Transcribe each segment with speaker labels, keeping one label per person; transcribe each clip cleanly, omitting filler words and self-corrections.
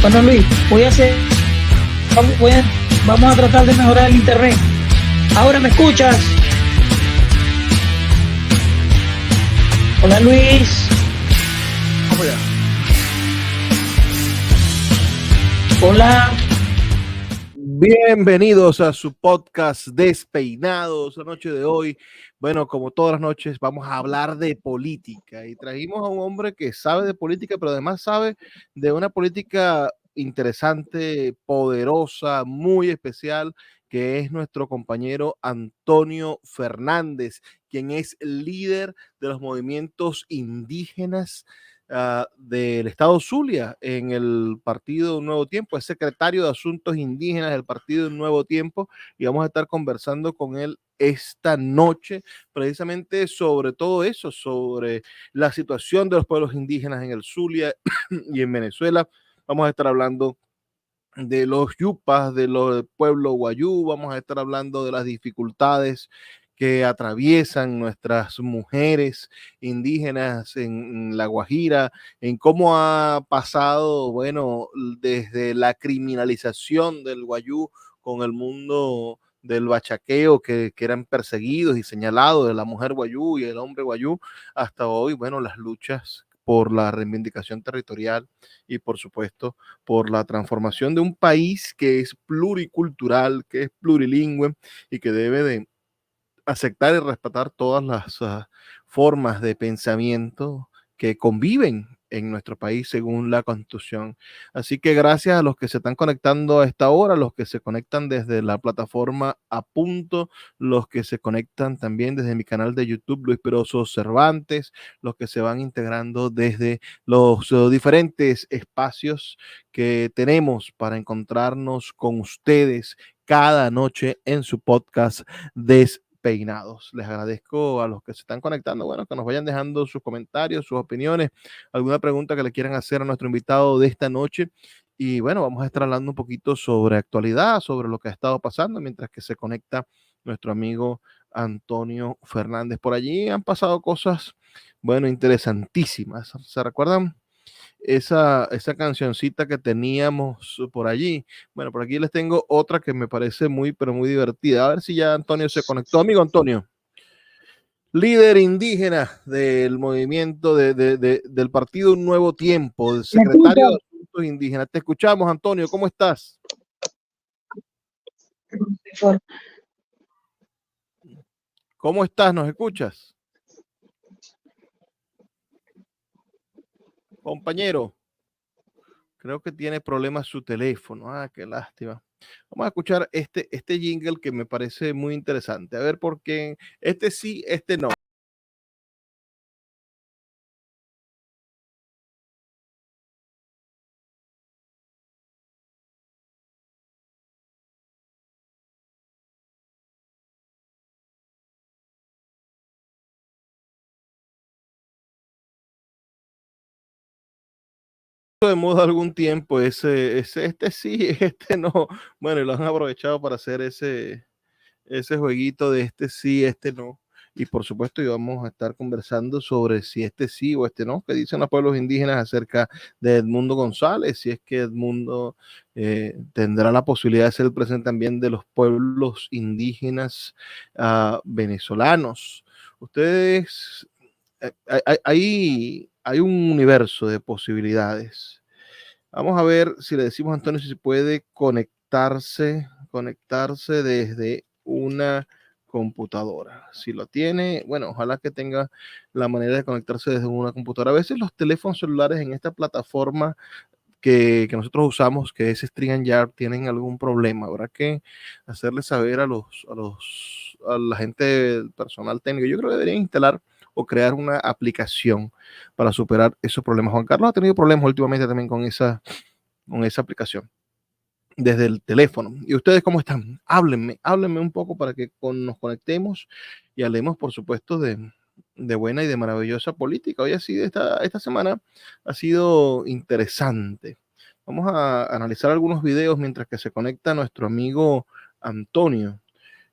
Speaker 1: Bueno, Luis, vamos a tratar de mejorar el internet. ¿Ahora me escuchas? Hola, Luis.
Speaker 2: Vamos allá.
Speaker 1: Hola.
Speaker 2: Bienvenidos a su podcast Despeinados. La noche de hoy, bueno, como todas las noches, vamos a hablar de política y trajimos a un hombre que sabe de política, pero además sabe de una política interesante, poderosa, muy especial, que es nuestro compañero Antonio Fernández, quien es líder de los movimientos indígenas del estado Zulia en el Partido Nuevo Tiempo, es secretario de Asuntos Indígenas del Partido Nuevo Tiempo, y vamos a estar conversando con él esta noche precisamente sobre todo eso, sobre la situación de los pueblos indígenas en el Zulia y en Venezuela. Vamos a estar hablando de los yupas, de los del pueblo guayú, vamos a estar hablando de las dificultades que atraviesan nuestras mujeres indígenas en La Guajira, en cómo ha pasado, bueno, desde la criminalización del guayú con el mundo del bachaqueo, que eran perseguidos y señalados de la mujer guayú y el hombre guayú, hasta hoy, bueno, las luchas por la reivindicación territorial y por supuesto por la transformación de un país que es pluricultural, que es plurilingüe y que debe de aceptar y respetar todas las formas de pensamiento que conviven en nuestro país según la Constitución. Así que gracias a los que se están conectando a esta hora, los que se conectan desde la plataforma A Punto, los que se conectan también desde mi canal de YouTube, Luis Peroso Cervantes, los que se van integrando desde los diferentes espacios que tenemos para encontrarnos con ustedes cada noche en su podcast Despeinados. Les agradezco a los que se están conectando, bueno, que nos vayan dejando sus comentarios, sus opiniones, alguna pregunta que le quieran hacer a nuestro invitado de esta noche. Y bueno, vamos a estar hablando un poquito sobre actualidad, sobre lo que ha estado pasando, mientras que se conecta nuestro amigo Antonio Fernández. Por allí han pasado cosas, bueno, interesantísimas. ¿Se recuerdan esa cancioncita que teníamos por allí? Bueno, por aquí les tengo otra que me parece muy, pero muy divertida. A ver si ya Antonio se conectó. Amigo Antonio, líder indígena del movimiento del Partido Un Nuevo Tiempo, del
Speaker 1: ¿Me
Speaker 2: secretario de
Speaker 1: escuchas?
Speaker 2: Asuntos Indígenas. Te escuchamos, Antonio, ¿cómo estás? ¿Cómo estás? ¿Nos escuchas? Compañero, creo que tiene problemas su teléfono. Ah, qué lástima. Vamos a escuchar este jingle que me parece muy interesante. A ver por qué. Este sí, este no. De moda algún tiempo, este sí, este no. Bueno, y lo han aprovechado para hacer ese jueguito de este sí, este no. Y por supuesto, íbamos a estar conversando sobre si este sí o este no, que dicen los pueblos indígenas acerca de Edmundo González, si es que Edmundo tendrá la posibilidad de ser el presidente también de los pueblos indígenas venezolanos. Ustedes, hay un universo de posibilidades. Vamos a ver si le decimos a Antonio si se puede conectarse desde una computadora. Si lo tiene, bueno, ojalá que tenga la manera de conectarse desde una computadora. A veces los teléfonos celulares en esta plataforma que nosotros usamos, que es StreamYard, tienen algún problema. Habrá que hacerle saber a la gente del personal técnico. Yo creo que deberían instalar o crear una aplicación para superar esos problemas. Juan Carlos ha tenido problemas últimamente también con esa aplicación desde el teléfono. ¿Y ustedes cómo están? Háblenme un poco para que nos conectemos y hablemos, por supuesto, de buena y de maravillosa política. Hoy así, esta semana ha sido interesante. Vamos a analizar algunos videos mientras que se conecta nuestro amigo Antonio,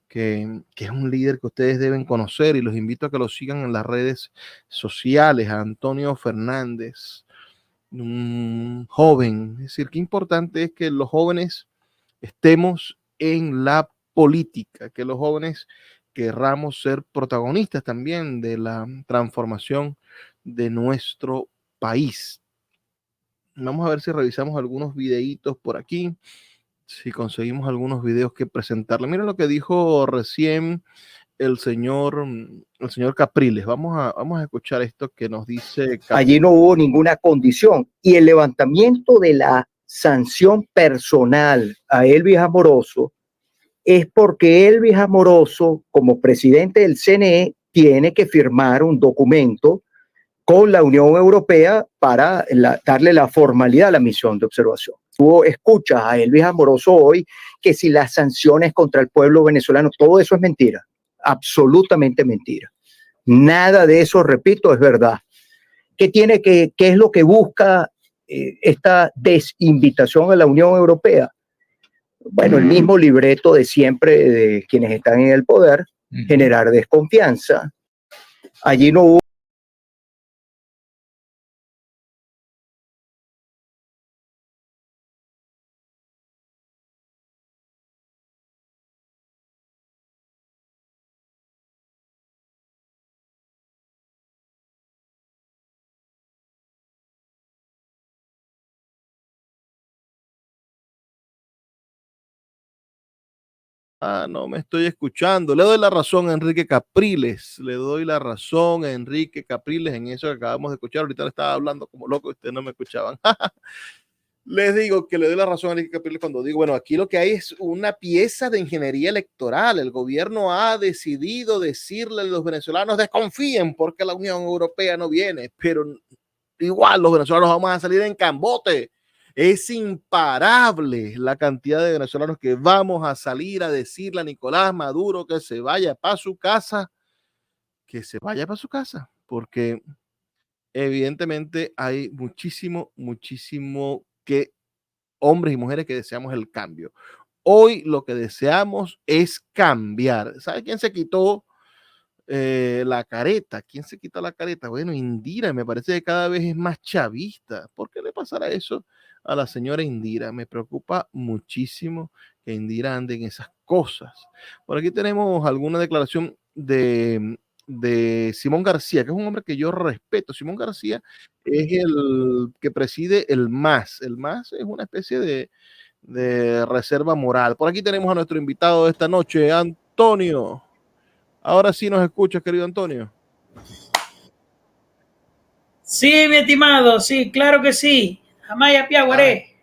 Speaker 2: que es un líder que ustedes deben conocer, y los invito a que lo sigan en las redes sociales, a Antonio Fernández. joven. Es decir, qué importante es que los jóvenes estemos en la política, que los jóvenes querramos ser protagonistas también de la transformación de nuestro país. Vamos a ver si revisamos algunos videitos por aquí, si conseguimos algunos videos que presentarle. Miren lo que dijo recién el señor Capriles. Vamos a escuchar esto que nos dice Capriles.
Speaker 3: Allí no hubo ninguna condición y el levantamiento de la sanción personal a Elvis Amoroso es porque Elvis Amoroso, como presidente del CNE, tiene que firmar un documento con la Unión Europea para darle la formalidad a la misión de observación. Tú escuchas a Elvis Amoroso hoy que si las sanciones contra el pueblo venezolano, todo eso es mentira, absolutamente mentira. Nada de eso, repito, es verdad. ¿Qué es lo que busca esta desinvitación a la Unión Europea? Bueno, el mismo libreto de siempre de quienes están en el poder, generar desconfianza. Allí no hubo.
Speaker 2: No me estoy escuchando. Le doy la razón a Enrique Capriles. Le doy la razón a Enrique Capriles en eso que acabamos de escuchar. Ahorita le estaba hablando como loco y ustedes no me escuchaban. Les digo que le doy la razón a Enrique Capriles cuando digo, bueno, aquí lo que hay es una pieza de ingeniería electoral. El gobierno ha decidido decirle a los venezolanos desconfíen porque la Unión Europea no viene, pero igual los venezolanos vamos a salir en cambote. Es imparable la cantidad de venezolanos que vamos a salir a decirle a Nicolás Maduro que se vaya para su casa, porque evidentemente hay muchísimo que hombres y mujeres que deseamos el cambio. Hoy lo que deseamos es cambiar. ¿Sabe quién se quitó la careta? ¿Quién se quita la careta? Bueno, Indira, me parece que cada vez es más chavista. ¿Por qué le pasará eso a la señora Indira? Me preocupa muchísimo que Indira ande en esas cosas. Por aquí tenemos alguna declaración de Simón García, que es un hombre que yo respeto. Simón García es el que preside el MAS. El MAS es una especie de reserva moral. Por aquí tenemos a nuestro invitado de esta noche, Antonio. Ahora sí nos escuchas, querido Antonio.
Speaker 1: Sí, mi estimado, sí, claro que sí. Amaya Piaguaré.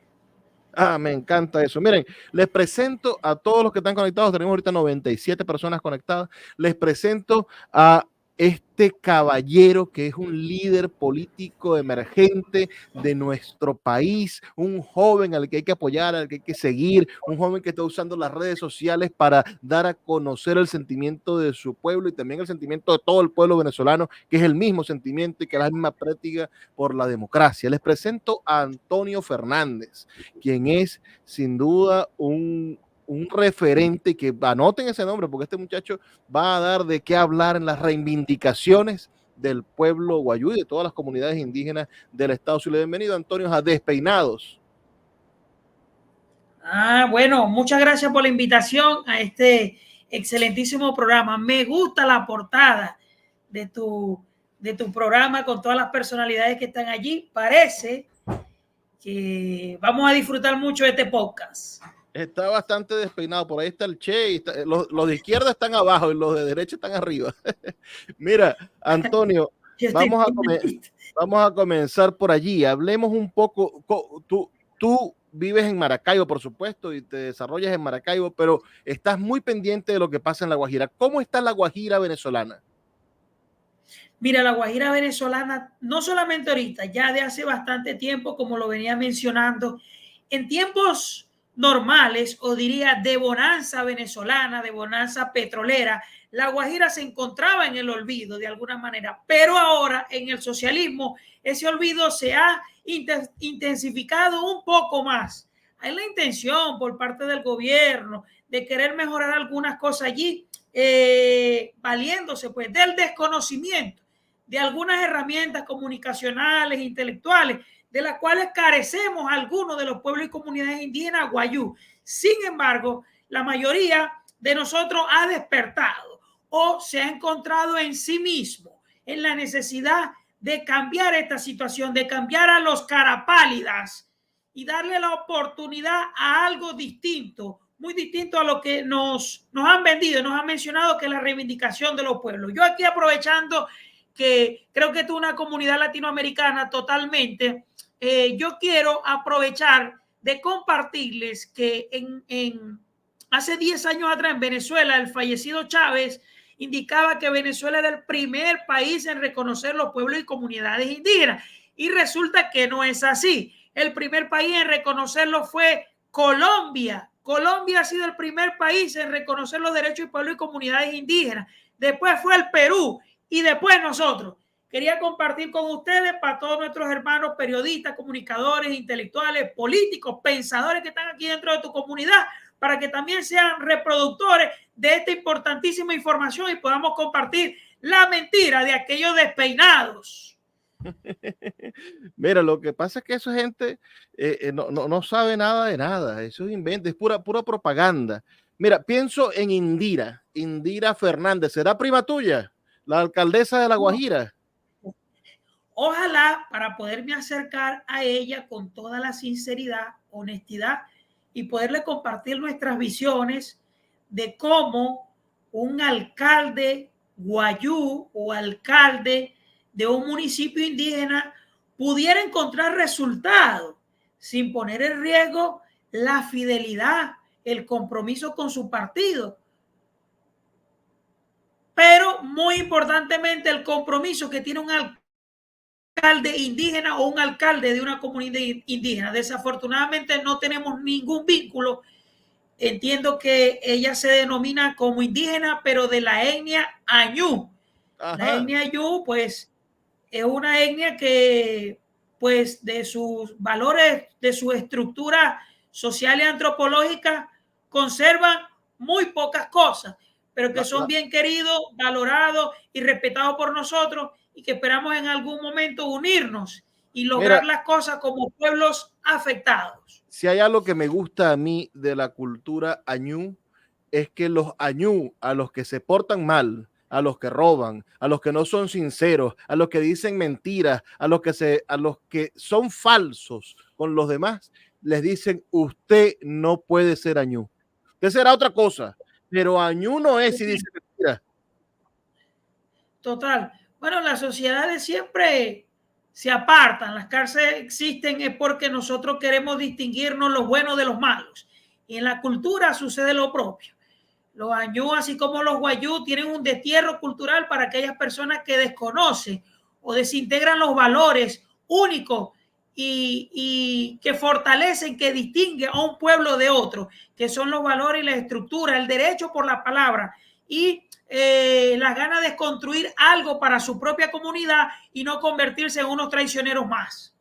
Speaker 2: Me encanta eso. Miren, les presento a todos los que están conectados. Tenemos ahorita 97 personas conectadas. Les presento a este caballero que es un líder político emergente de nuestro país, un joven al que hay que apoyar, al que hay que seguir, un joven que está usando las redes sociales para dar a conocer el sentimiento de su pueblo y también el sentimiento de todo el pueblo venezolano, que es el mismo sentimiento y que es la misma práctica por la democracia. Les presento a Antonio Fernández, quien es sin duda un referente, que anoten ese nombre porque este muchacho va a dar de qué hablar en las reivindicaciones del pueblo guayú y de todas las comunidades indígenas del estado Zulia. Bienvenido, Antonio, a Despeinados.
Speaker 1: Bueno, muchas gracias por la invitación a este excelentísimo programa. Me gusta la portada de tu programa con todas las personalidades que están allí. Parece que vamos a disfrutar mucho de este podcast.
Speaker 2: Está bastante despeinado. Por ahí está el Che. Y los de izquierda están abajo y los de derecha están arriba. Mira, Antonio, vamos a comenzar por allí. Hablemos un poco. Tú vives en Maracaibo, por supuesto, y te desarrollas en Maracaibo, pero estás muy pendiente de lo que pasa en La Guajira. ¿Cómo está la Guajira venezolana?
Speaker 1: Mira, la Guajira venezolana, no solamente ahorita, ya de hace bastante tiempo, como lo venía mencionando, en tiempos normales, o diría de bonanza venezolana, de bonanza petrolera, la Guajira se encontraba en el olvido de alguna manera, pero ahora en el socialismo ese olvido se ha intensificado un poco más. Hay la intención por parte del gobierno de querer mejorar algunas cosas allí, valiéndose pues del desconocimiento de algunas herramientas comunicacionales, intelectuales, de las cuales carecemos algunos de los pueblos y comunidades indígenas guayú. Sin embargo, la mayoría de nosotros ha despertado o se ha encontrado en sí mismo en la necesidad de cambiar esta situación, de cambiar a los carapálidas y darle la oportunidad a algo distinto, muy distinto a lo que nos han vendido, nos han mencionado, que es la reivindicación de los pueblos. Yo aquí, aprovechando que creo que es una comunidad latinoamericana totalmente, yo quiero aprovechar de compartirles que hace 10 años atrás en Venezuela, el fallecido Chávez indicaba que Venezuela era el primer país en reconocer los pueblos y comunidades indígenas. Y resulta que no es así. El primer país en reconocerlo fue Colombia. Colombia ha sido el primer país en reconocer los derechos de pueblos y comunidades indígenas. Después fue el Perú y después nosotros. Quería compartir con ustedes, para todos nuestros hermanos periodistas, comunicadores, intelectuales, políticos, pensadores que están aquí dentro de tu comunidad, para que también sean reproductores de esta importantísima información y podamos compartir la mentira de aquellos despeinados.
Speaker 2: Mira, lo que pasa es que esa gente no sabe nada de nada, eso es invento, es pura propaganda. Mira, pienso en Indira Fernández, ¿será prima tuya? La alcaldesa de La Guajira.
Speaker 1: Ojalá, para poderme acercar a ella con toda la sinceridad, honestidad y poderle compartir nuestras visiones de cómo un alcalde guayú o alcalde de un municipio indígena pudiera encontrar resultados sin poner en riesgo la fidelidad, el compromiso con su partido. Pero muy importantemente, el compromiso que tiene un alcalde indígena o un alcalde de una comunidad indígena. Desafortunadamente no tenemos ningún vínculo. Entiendo que ella se denomina como indígena, pero de la etnia Añú. Ajá. La etnia Añú, pues, es una etnia que, pues, de sus valores, de su estructura social y antropológica, conservan muy pocas cosas, pero que son bien queridos, valorados y respetados por nosotros, y que esperamos en algún momento unirnos y lograr las cosas como pueblos afectados.
Speaker 2: Si hay algo que me gusta a mí de la cultura Añú, es que los Añú, a los que se portan mal, a los que roban, a los que no son sinceros, a los que dicen mentiras, a los que son falsos con los demás, les dicen: usted no puede ser Añú. Usted será otra cosa, pero Añú no es si dice mentiras.
Speaker 1: Total. Bueno, las sociedades siempre se apartan, las cárceles existen es porque nosotros queremos distinguirnos los buenos de los malos. Y en la cultura sucede lo propio. Los añú, así como los guayú, tienen un destierro cultural para aquellas personas que desconocen o desintegran los valores únicos y que fortalecen, que distinguen a un pueblo de otro, que son los valores y la estructura, el derecho por la palabra y las ganas de construir algo para su propia comunidad y no convertirse en unos traicioneros más.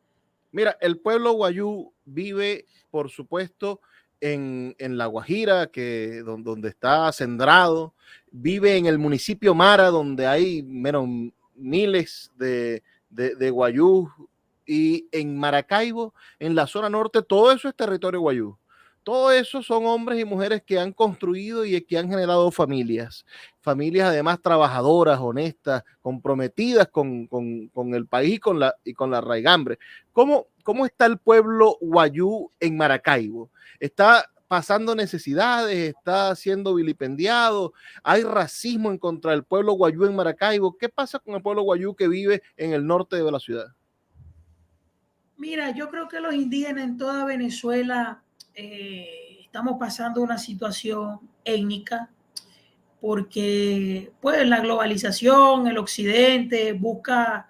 Speaker 2: Mira, el pueblo guayú vive, por supuesto, en La Guajira, donde está centrado, vive en el municipio Mara, donde hay miles de guayú, y en Maracaibo, en la zona norte, todo eso es territorio guayú. Todo eso son hombres y mujeres que han construido y que han generado familias además trabajadoras, honestas, comprometidas con el país y con la raigambre. ¿Cómo está el pueblo guayú en Maracaibo? ¿Está pasando necesidades? ¿Está siendo vilipendiado? ¿Hay racismo en contra del pueblo guayú en Maracaibo? ¿Qué pasa con el pueblo guayú que vive en el norte de la ciudad?
Speaker 1: Mira, yo creo que los indígenas en toda Venezuela estamos pasando una situación étnica porque pues la globalización, el occidente busca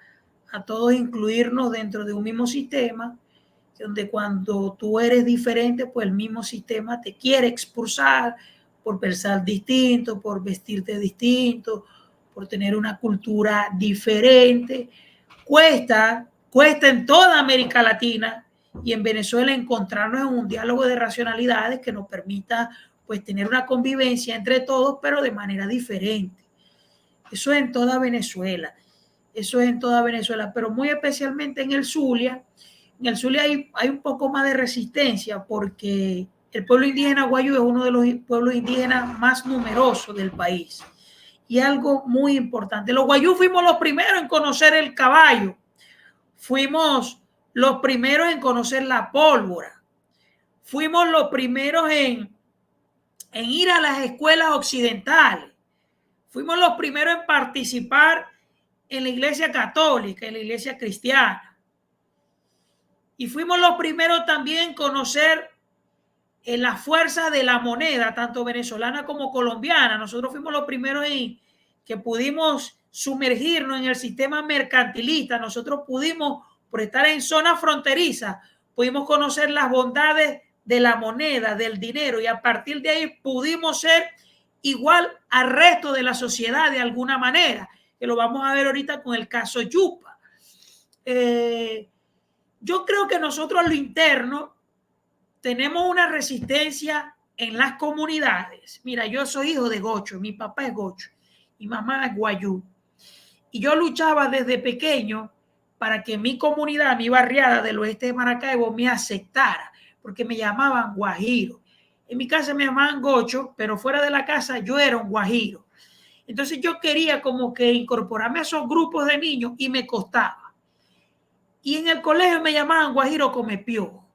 Speaker 1: a todos incluirnos dentro de un mismo sistema, donde cuando tú eres diferente, pues el mismo sistema te quiere expulsar por pensar distinto, por vestirte distinto, por tener una cultura diferente. Cuesta en toda América Latina y en Venezuela encontrarnos en un diálogo de racionalidades que nos permita pues tener una convivencia entre todos, pero de manera diferente. Eso es en toda Venezuela, pero muy especialmente en el Zulia, En el Zulia hay un poco más de resistencia porque el pueblo indígena guayú es uno de los pueblos indígenas más numerosos del país. Y algo muy importante, los guayú fuimos los primeros en conocer el caballo, fuimos los primeros en conocer la pólvora, fuimos los primeros en ir a las escuelas occidentales, fuimos los primeros en participar en la iglesia católica, en la iglesia cristiana. Y fuimos los primeros también en conocer la fuerza de la moneda, tanto venezolana como colombiana. Nosotros fuimos los primeros en que pudimos sumergirnos en el sistema mercantilista. Nosotros pudimos, por estar en zona fronteriza, pudimos conocer las bondades de la moneda, del dinero, y a partir de ahí pudimos ser igual al resto de la sociedad de alguna manera, que lo vamos a ver ahorita con el caso Yupa. Yo creo que nosotros a lo interno tenemos una resistencia en las comunidades. Mira, yo soy hijo de gocho, mi papá es gocho, mi mamá es guayú. Y yo luchaba desde pequeño para que mi comunidad, mi barriada del oeste de Maracaibo me aceptara, porque me llamaban guajiro. En mi casa me llamaban gocho, pero fuera de la casa yo era un guajiro. Entonces yo quería como que incorporarme a esos grupos de niños y me costaba. Y en el colegio me llamaban guajiro come piojo.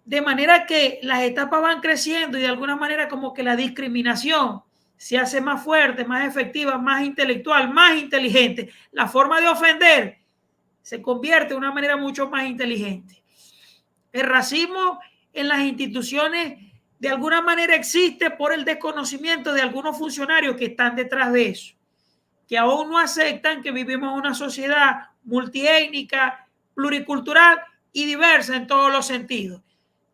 Speaker 1: De manera que las etapas van creciendo y de alguna manera como que la discriminación se hace más fuerte, más efectiva, más intelectual, más inteligente. La forma de ofender se convierte de una manera mucho más inteligente. El racismo en las instituciones de alguna manera existe por el desconocimiento de algunos funcionarios que están detrás de eso, que aún no aceptan que vivimos en una sociedad multiétnica, pluricultural y diversa en todos los sentidos.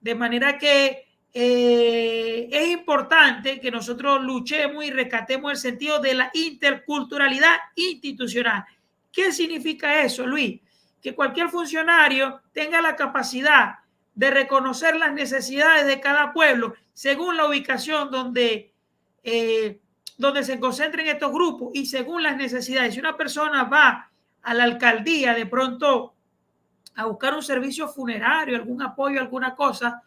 Speaker 1: De manera que es importante que nosotros luchemos y rescatemos el sentido de la interculturalidad institucional. ¿Qué significa eso, Luis? Que cualquier funcionario tenga la capacidad de reconocer las necesidades de cada pueblo según la ubicación donde se concentren estos grupos y según las necesidades. Si una persona va a la alcaldía de pronto a buscar un servicio funerario, algún apoyo, alguna cosa,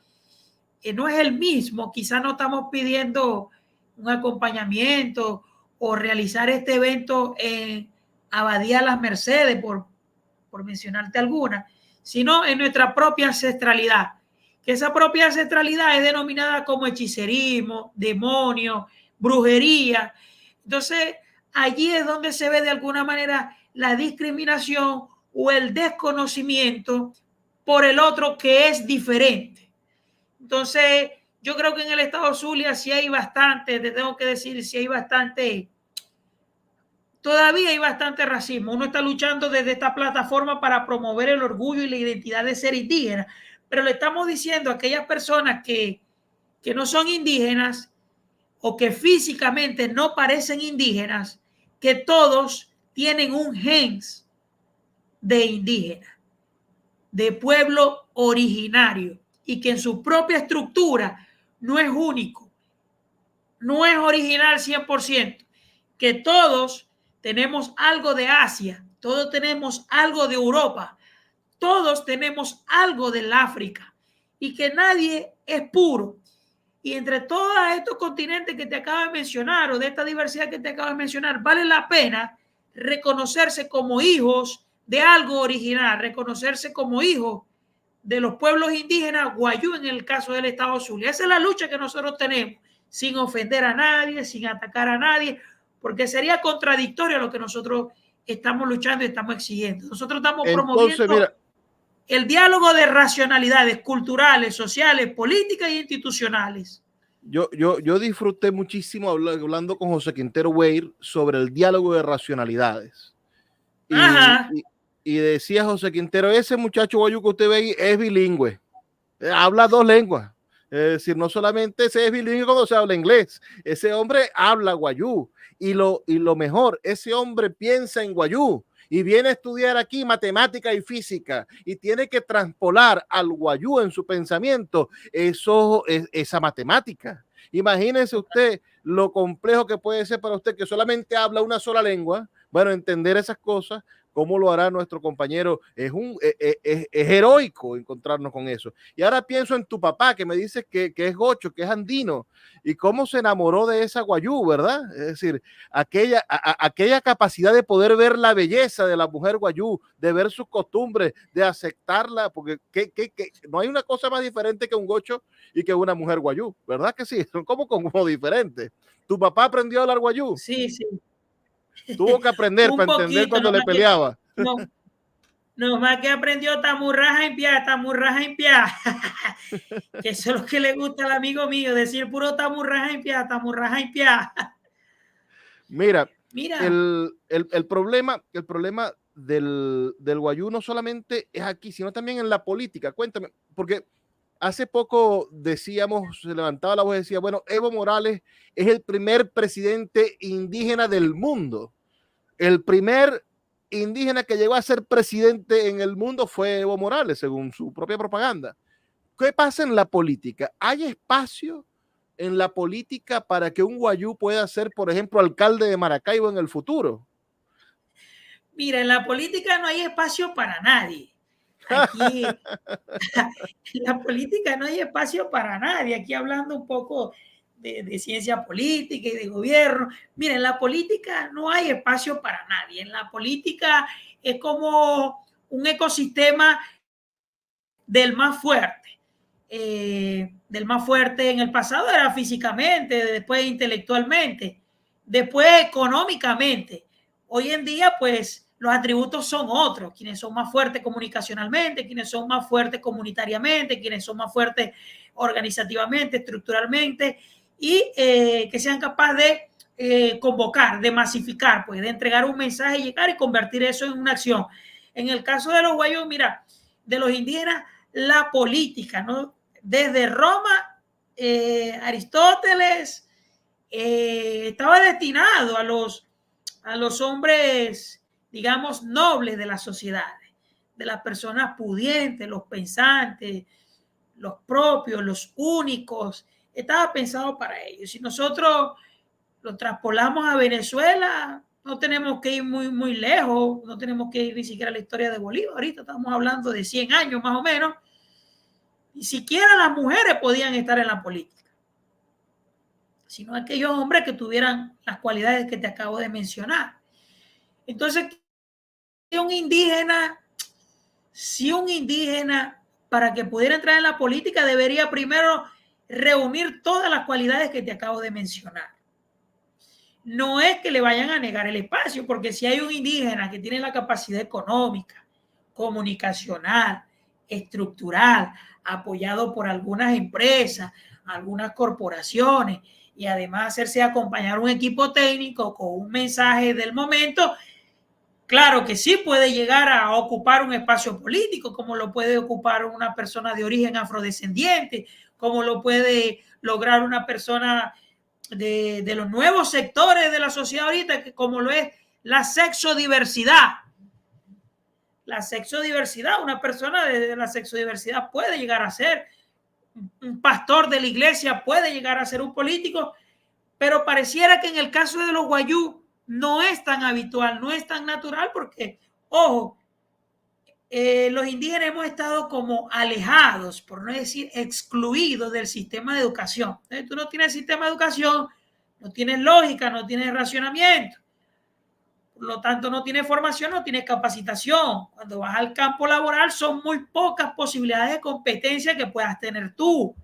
Speaker 1: no es el mismo. Quizás no estamos pidiendo un acompañamiento o realizar este evento en Abadía Las Mercedes, por mencionarte alguna, sino en nuestra propia ancestralidad, que esa propia ancestralidad es denominada como hechicerismo, demonio, brujería. Entonces, allí es donde se ve de alguna manera la discriminación o el desconocimiento por el otro que es diferente. Entonces, yo creo que en el estado Zulia sí hay bastante, te tengo que decir, sí hay bastante, todavía hay bastante racismo. Uno está luchando desde esta plataforma para promover el orgullo y la identidad de ser indígena, pero le estamos diciendo a aquellas personas que no son indígenas o que físicamente no parecen indígenas, que todos tienen un gen de indígena, de pueblo originario, y que en su propia estructura no es único, no es original 100%, que todos tenemos algo de Asia, todos tenemos algo de Europa, todos tenemos algo del África, y que nadie es puro. Y entre todos estos continentes que te acabo de mencionar, o de esta diversidad que te acabo de mencionar, vale la pena reconocerse como hijos de algo original, reconocerse como hijos de los pueblos indígenas guayú en el caso del estado Zulia. Esa es la lucha que nosotros tenemos, sin ofender a nadie, sin atacar a nadie, porque sería contradictorio a lo que nosotros estamos luchando y estamos exigiendo. Nosotros estamos promoviendo el diálogo de racionalidades culturales, sociales, políticas e institucionales.
Speaker 2: Yo disfruté muchísimo hablando con José Quintero Weir sobre el diálogo de racionalidades. Y decía José Quintero, ese muchacho guayú que usted ve ahí es bilingüe, habla dos lenguas. Es decir, no solamente ese es bilingüe cuando se habla inglés, ese hombre habla guayú. Y lo mejor, ese hombre piensa en guayú y viene a estudiar aquí matemática y física y tiene que transpolar al guayú en su pensamiento esa matemática. Imagínese usted lo complejo que puede ser para usted que solamente habla una sola lengua, bueno, entender esas cosas ¿Cómo lo hará nuestro compañero? Es heroico encontrarnos con eso. Y ahora pienso en tu papá, que me dices que es gocho, que es andino, y cómo se enamoró de esa guayú, ¿verdad? Es decir, aquella capacidad de poder ver la belleza de la mujer guayú, de ver sus costumbres, de aceptarla, porque no hay una cosa más diferente que un gocho y que una mujer guayú, ¿verdad que sí? Son como diferentes. ¿Tu papá aprendió a hablar guayú?
Speaker 1: Sí, sí.
Speaker 2: Tuvo que aprender
Speaker 1: Un
Speaker 2: para entender
Speaker 1: poquito,
Speaker 2: cuando le peleaba.
Speaker 1: no más que aprendió tamurraja en pia, que eso es lo que le gusta al amigo mío, decir puro tamurraja en pia.
Speaker 2: Mira,
Speaker 1: Mira,
Speaker 2: el problema del guayú no solamente es aquí, sino también en la política. Cuéntame, porque hace poco decíamos, se levantaba la voz y decía, bueno, Evo Morales es el primer presidente indígena del mundo. El primer indígena que llegó a ser presidente en el mundo fue Evo Morales, según su propia propaganda. ¿Qué pasa en la política? ¿Hay espacio en la política para que un guayú pueda ser, por ejemplo, alcalde de Maracaibo en el futuro?
Speaker 1: mira, en la política no hay espacio para nadie. Aquí, en la política no hay espacio para nadie. Aquí hablando un poco de ciencia política y de gobierno. Mira, en la política no hay espacio para nadie. En la política es como un ecosistema del más fuerte. Del más fuerte en el pasado era físicamente, después intelectualmente, después económicamente. Hoy en día, pues, los atributos son otros, quienes son más fuertes comunicacionalmente, quienes son más fuertes comunitariamente, quienes son más fuertes organizativamente, estructuralmente, y que sean capaces de convocar, de masificar, pues, de entregar un mensaje, llegar y convertir eso en una acción. En el caso de los guayos, mira, de los indígenas, la política, ¿no? Desde Roma, Aristóteles estaba destinado a los hombres, digamos, nobles de las sociedades, de las personas pudientes, los pensantes, los propios, los únicos. Estaba pensado para ellos. Si nosotros lo traspolamos a Venezuela, no tenemos que ir muy lejos, no tenemos que ir ni siquiera a la historia de Bolívar. Ahorita estamos hablando de 100 años más o menos. Ni siquiera las mujeres podían estar en la política, sino aquellos hombres que tuvieran las cualidades que te acabo de mencionar. Entonces, si un indígena para que pudiera entrar en la política debería primero reunir todas las cualidades que te acabo de mencionar. No es que le vayan a negar el espacio, porque si hay un indígena que tiene la capacidad económica, comunicacional, estructural, apoyado por algunas empresas, algunas corporaciones, y además hacerse acompañar un equipo técnico con un mensaje del momento, claro que sí puede llegar a ocupar un espacio político, como lo puede ocupar una persona de origen afrodescendiente, como lo puede lograr una persona de los nuevos sectores de la sociedad ahorita, que como lo es la sexodiversidad. La sexodiversidad, una persona de la sexodiversidad puede llegar a ser un pastor de la iglesia, puede llegar a ser un político, pero pareciera que en el caso de los guayú no es tan habitual, no es tan natural, porque, ojo, los indígenas hemos estado como alejados, por no decir excluidos del sistema de educación. Entonces, tú no tienes sistema de educación, no tienes lógica, no tienes racionamiento. Por lo tanto, no tienes formación, no tienes capacitación. Cuando vas al campo laboral son muy pocas posibilidades de competencia que puedas tener tú.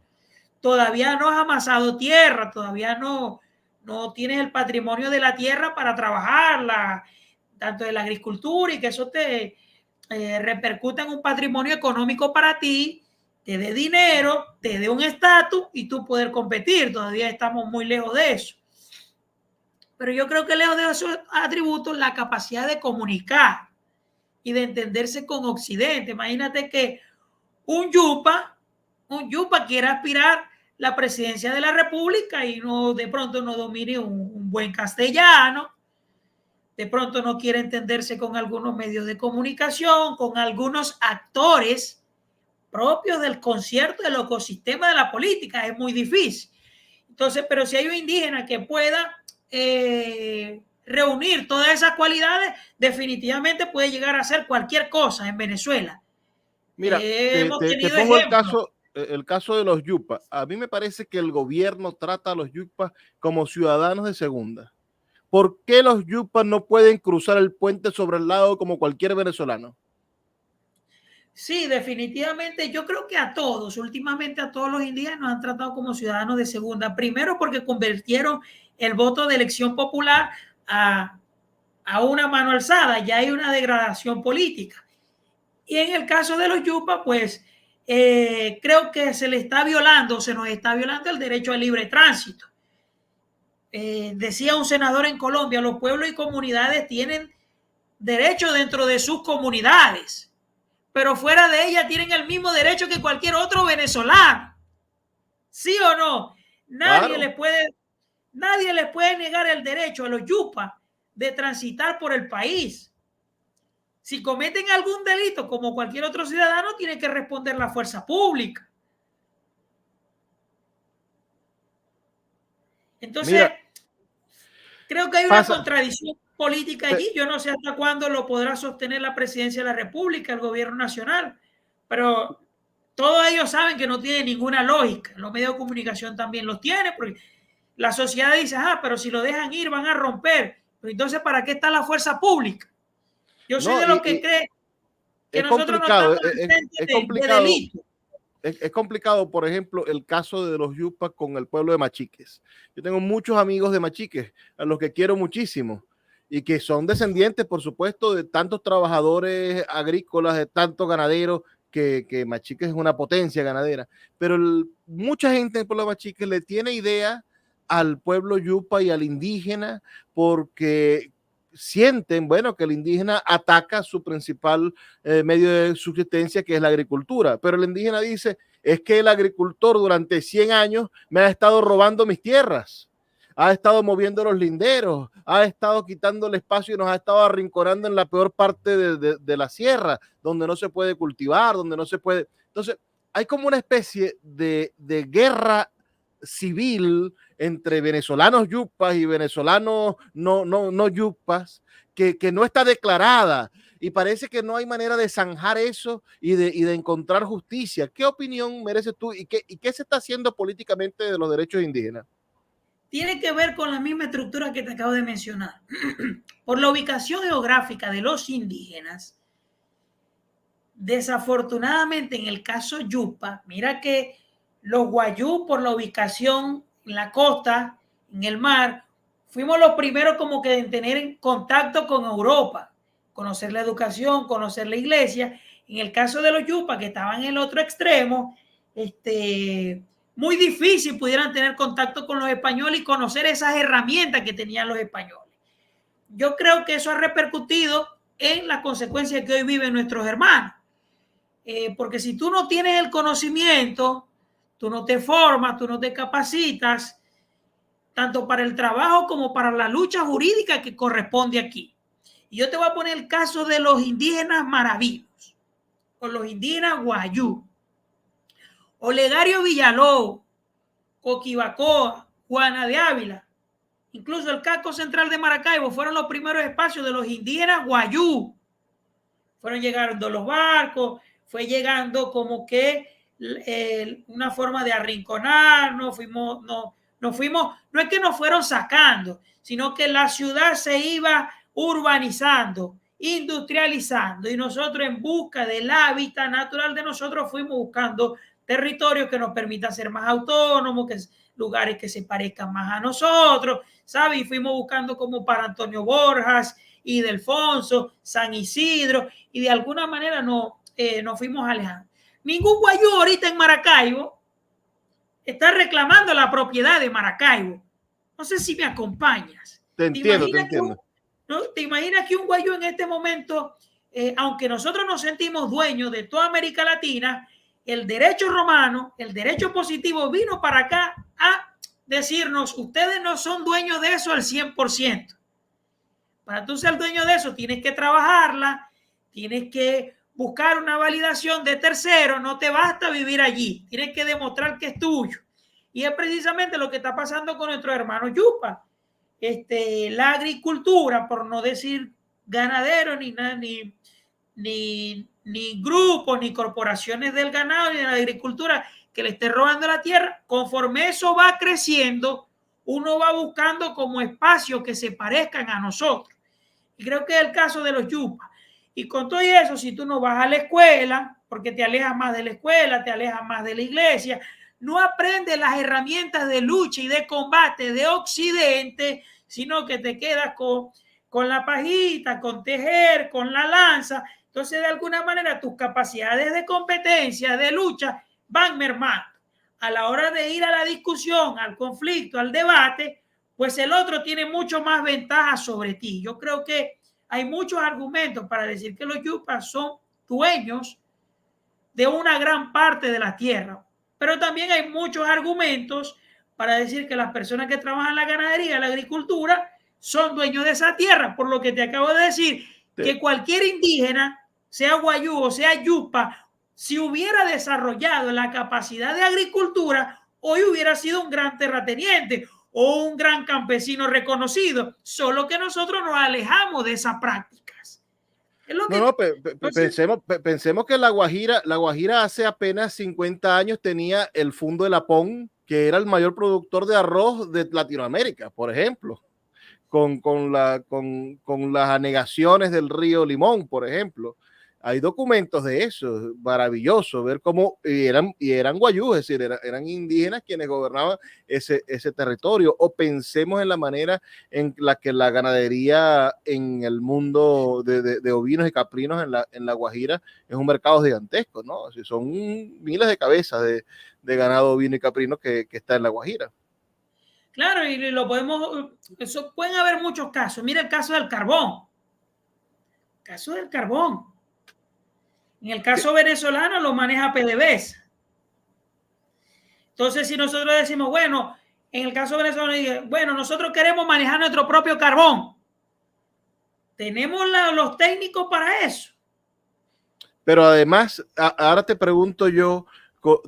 Speaker 1: Todavía no has amasado tierra, todavía no tienes el patrimonio de la tierra para trabajarla, tanto de la agricultura, y que eso te repercuta en un patrimonio económico para ti, te dé dinero, te dé un estatus y tú poder competir. Todavía estamos muy lejos de eso. Pero yo creo que lejos de esos atributos, la capacidad de comunicar y de entenderse con Occidente. Imagínate que un yupa quiere aspirar la presidencia de la República y de pronto no domine un buen castellano, de pronto no quiere entenderse con algunos medios de comunicación, con algunos actores propios del concierto, del ecosistema de la política. Es muy difícil. Entonces, pero si hay un indígena que pueda reunir todas esas cualidades, definitivamente puede llegar a ser cualquier cosa en Venezuela.
Speaker 2: Mira,
Speaker 1: Hemos
Speaker 2: te
Speaker 1: tenido
Speaker 2: pongo
Speaker 1: ejemplos.
Speaker 2: el caso de los yupas. A mí me parece que el gobierno trata a los yupas como ciudadanos de segunda. ¿Por qué los yupas no pueden cruzar el puente sobre el lado como cualquier venezolano?
Speaker 1: Sí, definitivamente. Yo creo que a todos, últimamente a todos los indígenas nos han tratado como ciudadanos de segunda. Primero porque convirtieron el voto de elección popular a una mano alzada. Ya hay una degradación política. Y en el caso de los yupas, pues creo que se nos está violando el derecho al libre tránsito. Decía un senador en Colombia, los pueblos y comunidades tienen derecho dentro de sus comunidades, pero fuera de ella tienen el mismo derecho que cualquier otro venezolano. ¿Sí o no? Nadie
Speaker 2: Claro.
Speaker 1: les puede negar el derecho a los yupas de transitar por el país. Si cometen algún delito, como cualquier otro ciudadano, tiene que responder la fuerza pública. Entonces,
Speaker 2: Mira,
Speaker 1: creo que hay una contradicción política allí. Yo no sé hasta cuándo lo podrá sostener la presidencia de la República, el gobierno nacional, pero todos ellos saben que no tiene ninguna lógica. Los medios de comunicación también los tienen, porque la sociedad dice, pero si lo dejan ir van a romper. Pero entonces, ¿para qué está la fuerza pública? Yo soy de los que cree que nosotros no estamos
Speaker 2: es
Speaker 1: de
Speaker 2: complicado.
Speaker 1: delito.
Speaker 2: Es complicado, por ejemplo, el caso de los yupas con el pueblo de Machiques. Yo tengo muchos amigos de Machiques, a los que quiero muchísimo, y que son descendientes, por supuesto, de tantos trabajadores agrícolas, de tantos ganaderos, que Machiques es una potencia ganadera. Pero mucha gente del pueblo de Machiques le tiene idea al pueblo yupa y al indígena, porque sienten, bueno, que el indígena ataca su principal medio de subsistencia, que es la agricultura, pero el indígena dice, es que el agricultor durante 100 años me ha estado robando mis tierras, ha estado moviendo los linderos, ha estado quitando el espacio y nos ha estado arrinconando en la peor parte de la sierra, donde no se puede cultivar, donde no se puede. Entonces, hay como una especie de guerra civil entre venezolanos yupas y venezolanos no yupas, que no está declarada, y parece que no hay manera de zanjar eso y de encontrar justicia. ¿Qué opinión mereces tú y qué se está haciendo políticamente de los derechos indígenas?
Speaker 1: Tiene que ver con la misma estructura que te acabo de mencionar. Por la ubicación geográfica de los indígenas, desafortunadamente en el caso yupa, mira que los guayú, por la ubicación en la costa, en el mar, fuimos los primeros como que en tener contacto con Europa, conocer la educación, conocer la iglesia. En el caso de los yupa, que estaban en el otro extremo, muy difícil pudieran tener contacto con los españoles y conocer esas herramientas que tenían los españoles. Yo creo que eso ha repercutido en las consecuencias que hoy viven nuestros hermanos. Porque si tú no tienes el conocimiento, tú no te formas, tú no te capacitas, tanto para el trabajo como para la lucha jurídica que corresponde aquí. Y yo te voy a poner el caso de los indígenas maravinos, o los indígenas guayú. Olegario Villalobos, Coquibacoa, Juana de Ávila, incluso el casco central de Maracaibo fueron los primeros espacios de los indígenas guayú. Fueron llegando los barcos, fue llegando como que una forma de arrinconarnos, no es que nos fueron sacando, sino que la ciudad se iba urbanizando, industrializando, y nosotros en busca del hábitat natural de nosotros fuimos buscando territorios que nos permitan ser más autónomos, lugares que se parezcan más a nosotros, ¿sabes? Y fuimos buscando como para Antonio Borjas, Ildefonso, San Isidro, y de alguna manera nos fuimos alejando. Ningún guayú ahorita en Maracaibo está reclamando la propiedad de Maracaibo. No sé si me acompañas.
Speaker 2: Te entiendo.
Speaker 1: ¿Te imaginas que un guayú en este momento, aunque nosotros nos sentimos dueños de toda América Latina, el derecho romano, el derecho positivo vino para acá a decirnos, ustedes no son dueños de eso al 100%. Para tú ser dueño de eso, tienes que trabajarla, tienes que buscar una validación de tercero, no te basta vivir allí, tienes que demostrar que es tuyo. Y es precisamente lo que está pasando con nuestros hermanos yupa. la agricultura, por no decir ganadero, ni grupos, ni corporaciones del ganado, ni de la agricultura que le esté robando la tierra. Conforme eso va creciendo, uno va buscando como espacios que se parezcan a nosotros. Y creo que es el caso de los yupas. Y con todo eso, si tú no vas a la escuela, porque te alejas más de la escuela, te alejas más de la iglesia, no aprendes las herramientas de lucha y de combate de Occidente, sino que te quedas con la pajita, con tejer, con la lanza. Entonces, de alguna manera, tus capacidades de competencia, de lucha, van mermando. A la hora de ir a la discusión, al conflicto, al debate, pues el otro tiene mucho más ventaja sobre ti. Yo creo que hay muchos argumentos para decir que los yupas son dueños de una gran parte de la tierra, pero también hay muchos argumentos para decir que las personas que trabajan en la ganadería, en la agricultura, son dueños de esa tierra, por lo que te acabo de decir, sí, que cualquier indígena, sea guayú o sea yupa, si hubiera desarrollado la capacidad de agricultura, hoy hubiera sido un gran terrateniente o un gran campesino reconocido, solo que nosotros nos alejamos de esas prácticas.
Speaker 2: Es lo que, no, pensemos que la Guajira hace apenas 50 años tenía el Fundo de Lapón, que era el mayor productor de arroz de Latinoamérica, por ejemplo, con las anegaciones del río Limón, por ejemplo. Hay documentos de eso, maravilloso, ver cómo eran guayúes, es decir, eran indígenas quienes gobernaban ese territorio. O pensemos en la manera en la que la ganadería en el mundo de ovinos y caprinos en la Guajira es un mercado gigantesco, ¿no? Así son miles de cabezas de ganado ovino y caprino que está en la Guajira.
Speaker 1: Claro, y lo podemos, eso pueden haber muchos casos. Mira el caso del carbón. Caso del carbón. En el caso venezolano lo maneja PDVSA. Entonces, si nosotros decimos, bueno, en el caso venezolano, bueno, nosotros queremos manejar nuestro propio carbón. ¿Tenemos los técnicos para eso?
Speaker 2: Pero además, ahora te pregunto yo,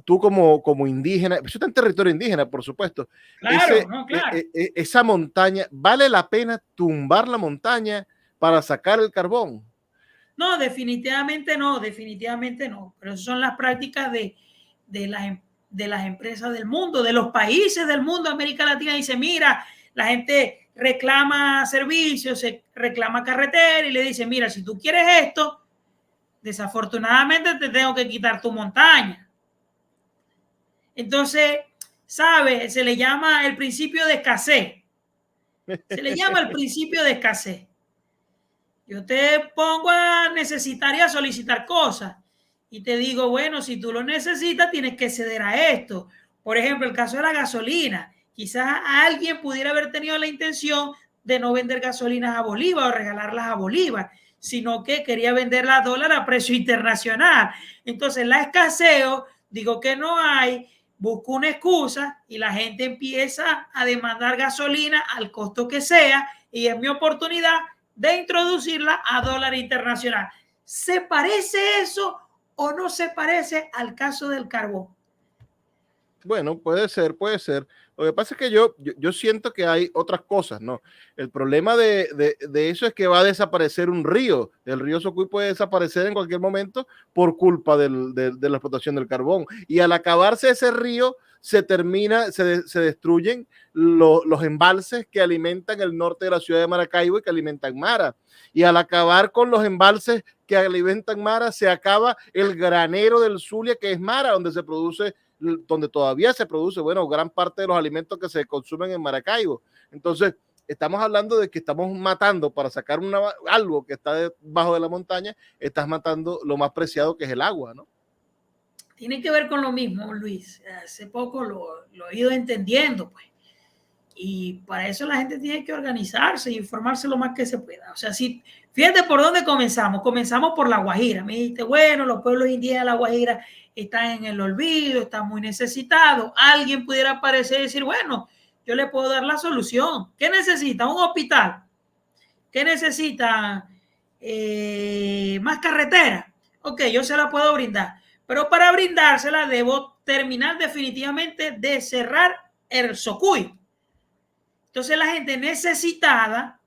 Speaker 2: tú como indígena, eso está en territorio indígena, por supuesto.
Speaker 1: Claro, claro.
Speaker 2: Esa montaña, ¿vale la pena tumbar la montaña para sacar el carbón?
Speaker 1: No, definitivamente no. Pero esas son las prácticas de las empresas del mundo, de los países del mundo. América Latina dice, mira, la gente reclama servicios, se reclama carretera y le dice, mira, si tú quieres esto, desafortunadamente te tengo que quitar tu montaña. Entonces, ¿sabes? Se le llama el principio de escasez. Se le llama el principio de escasez. Yo te pongo a necesitar y a solicitar cosas y te digo, bueno, si tú lo necesitas, tienes que ceder a esto. Por ejemplo, el caso de la gasolina. Quizás alguien pudiera haber tenido la intención de no vender gasolinas a Bolívar o regalarlas a Bolívar, sino que quería venderla a dólar a precio internacional. Entonces, la escaseo, digo que no hay, busco una excusa y la gente empieza a demandar gasolina al costo que sea y es mi oportunidad de introducirla a dólar internacional. ¿Se parece eso o no se parece al caso del carbón?
Speaker 2: Bueno, puede ser. Lo que pasa es que yo siento que hay otras cosas, ¿no? El problema de eso es que va a desaparecer un río. El río Socuy puede desaparecer en cualquier momento por culpa de la explotación del carbón. Y al acabarse ese río, se destruyen los embalses que alimentan el norte de la ciudad de Maracaibo y que alimentan Mara. Y al acabar con los embalses que alimentan Mara, se acaba el granero del Zulia, que es Mara, donde todavía se produce, bueno, gran parte de los alimentos que se consumen en Maracaibo. Entonces, estamos hablando de que estamos matando para sacar algo que está debajo de la montaña, estás matando lo más preciado que es el agua, ¿no?
Speaker 1: Tiene que ver con lo mismo, Luis. Hace poco lo he ido entendiendo, pues. Y para eso la gente tiene que organizarse y informarse lo más que se pueda. O sea, si, fíjate por dónde comenzamos. Comenzamos por La Guajira. Me dijiste, bueno, los pueblos indígenas de La Guajira están en el olvido, están muy necesitados. Alguien pudiera aparecer y decir, bueno, yo le puedo dar la solución. ¿Qué necesita? Un hospital. ¿Qué necesita? Más carretera. Ok, yo se la puedo brindar. Pero para brindársela debo terminar definitivamente de cerrar el Socuy. Entonces la gente necesitada,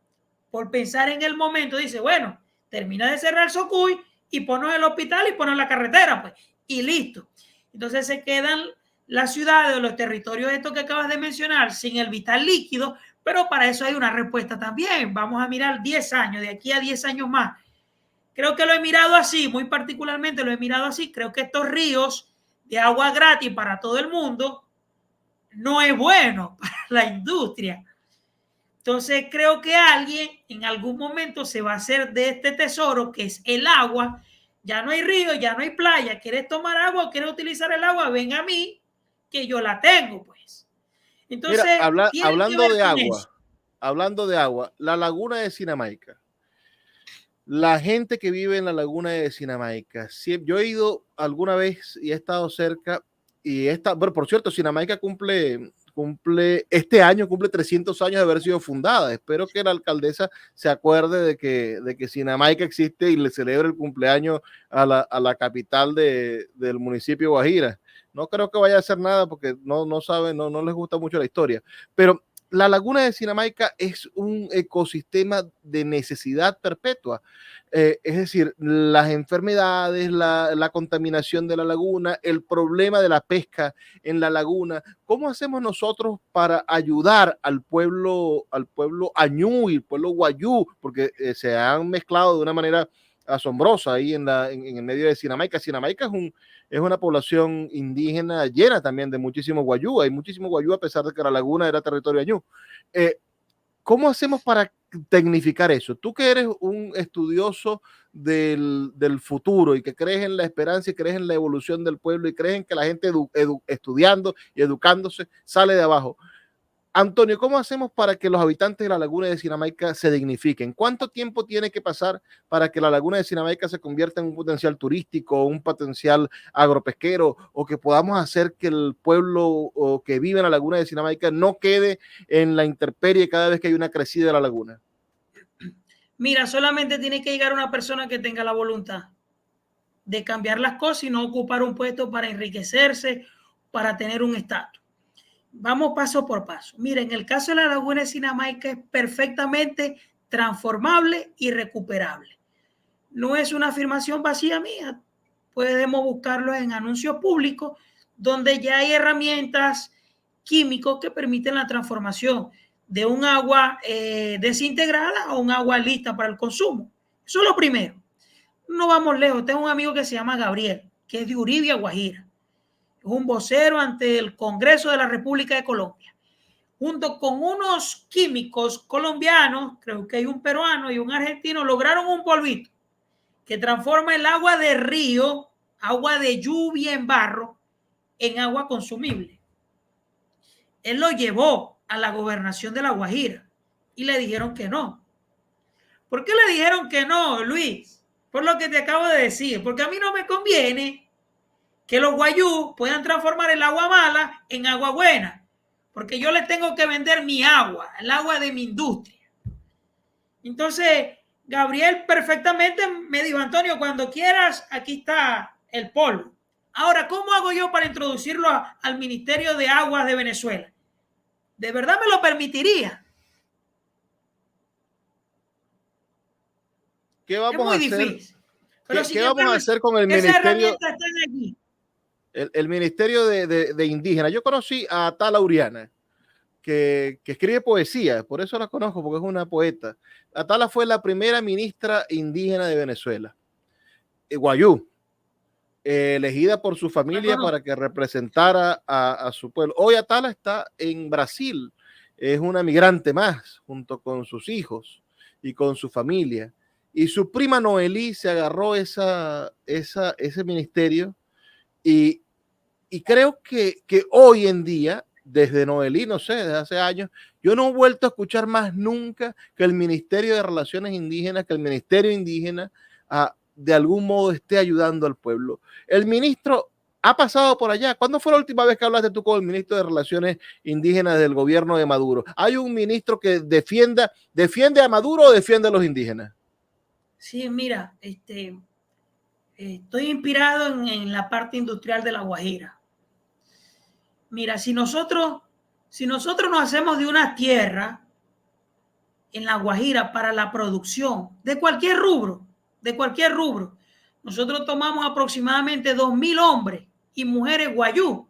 Speaker 1: por pensar en el momento, dice, bueno, termina de cerrar Socuy y ponos el hospital y ponos la carretera, pues, y listo. Entonces se quedan las ciudades o los territorios estos que acabas de mencionar sin el vital líquido, pero para eso hay una respuesta también. Vamos a mirar 10 años, de aquí a 10 años más. Creo que lo he mirado así, muy particularmente lo he mirado así. Creo que estos ríos de agua gratis para todo el mundo no es bueno para la industria. Entonces creo que alguien en algún momento se va a hacer de este tesoro que es el agua. Ya no hay río, ya no hay playa. ¿Quieres tomar agua o quieres utilizar el agua? Ven a mí, que yo la tengo, pues. Entonces,
Speaker 2: Mira,
Speaker 1: tienen que ver con eso.
Speaker 2: hablando de agua, la laguna de Sinamaica. La gente que vive en la laguna de Sinamaica, yo he ido alguna vez y he estado cerca bueno, por cierto, Sinamaica este año cumple 300 años de haber sido fundada. Espero que la alcaldesa se acuerde de que Sinamaica existe y le celebre el cumpleaños a la capital del municipio Guajira. No creo que vaya a hacer nada porque no saben, no les gusta mucho la historia, pero la laguna de Sinamaica es un ecosistema de necesidad perpetua. Es decir, las enfermedades, la contaminación de la laguna, el problema de la pesca en la laguna. ¿Cómo hacemos nosotros para ayudar al pueblo añú y el pueblo guayú? Porque se han mezclado de una manera asombrosa ahí en el medio de Sinamaica. Sinamaica es una población indígena llena también de muchísimos guayú. Hay muchísimos guayú a pesar de que la laguna era territorio añú. ¿Cómo hacemos para tecnificar eso? Tú que eres un estudioso del futuro y que crees en la esperanza y crees en la evolución del pueblo y crees en que la gente estudiando y educándose sale de abajo. Antonio, ¿cómo hacemos para que los habitantes de la laguna de Sinamaica se dignifiquen? ¿Cuánto tiempo tiene que pasar para que la laguna de Sinamaica se convierta en un potencial turístico, un potencial agropesquero, o que podamos hacer que el pueblo que vive en la laguna de Sinamaica no quede en la intemperie cada vez que hay una crecida de la laguna?
Speaker 1: Mira, solamente tiene que llegar una persona que tenga la voluntad de cambiar las cosas y no ocupar un puesto para enriquecerse, para tener un estatus. Vamos paso por paso. Mira, en el caso de la laguna de Sinamaica es perfectamente transformable y recuperable. No es una afirmación vacía mía. Podemos buscarlo en anuncios públicos donde ya hay herramientas químicos que permiten la transformación de un agua desintegrada a un agua lista para el consumo. Eso es lo primero. No vamos lejos. Tengo un amigo que se llama Gabriel, que es de Uribia, Guajira. Es un vocero ante el Congreso de la República de Colombia. Junto con unos químicos colombianos, creo que hay un peruano y un argentino, lograron un polvito que transforma el agua de río, agua de lluvia en barro, en agua consumible. Él lo llevó a la gobernación de La Guajira y le dijeron que no. ¿Por qué le dijeron que no, Luis? Por lo que te acabo de decir, porque a mí no me conviene que los guayú puedan transformar el agua mala en agua buena, porque yo les tengo que vender mi agua, el agua de mi industria. Entonces, Gabriel perfectamente me dijo, Antonio, cuando quieras, aquí está el polvo. Ahora, ¿cómo hago yo para introducirlo al Ministerio de Aguas de Venezuela? ¿De verdad me lo permitiría?
Speaker 2: ¿Qué vamos a hacer?
Speaker 1: Difícil. Pero
Speaker 2: ¿Qué vamos a hacer con el ministerio?
Speaker 1: Esas herramientas están aquí.
Speaker 2: El Ministerio de Indígenas. Yo conocí a Atala Uriana, que escribe poesía, por eso la conozco, porque es una poeta. Atala fue la primera ministra indígena de Venezuela, guayú, elegida por su familia para que representara a su pueblo. Hoy Atala está en Brasil, es una migrante más, junto con sus hijos y con su familia. Y su prima Noelí se agarró ese ministerio y creo que hoy en día, desde Noelí, no sé, desde hace años, yo no he vuelto a escuchar más nunca que el Ministerio de Relaciones Indígenas, que el Ministerio Indígena de algún modo esté ayudando al pueblo. El ministro ha pasado por allá. ¿Cuándo fue la última vez que hablaste tú con el ministro de Relaciones Indígenas del gobierno de Maduro? ¿Hay un ministro que defiende a Maduro o defiende a los indígenas?
Speaker 1: Sí, mira, estoy inspirado en la parte industrial de La Guajira. Mira, si nosotros Si nosotros nos hacemos de una tierra en La Guajira para la producción de cualquier rubro, nosotros tomamos aproximadamente 2.000 hombres y mujeres guayú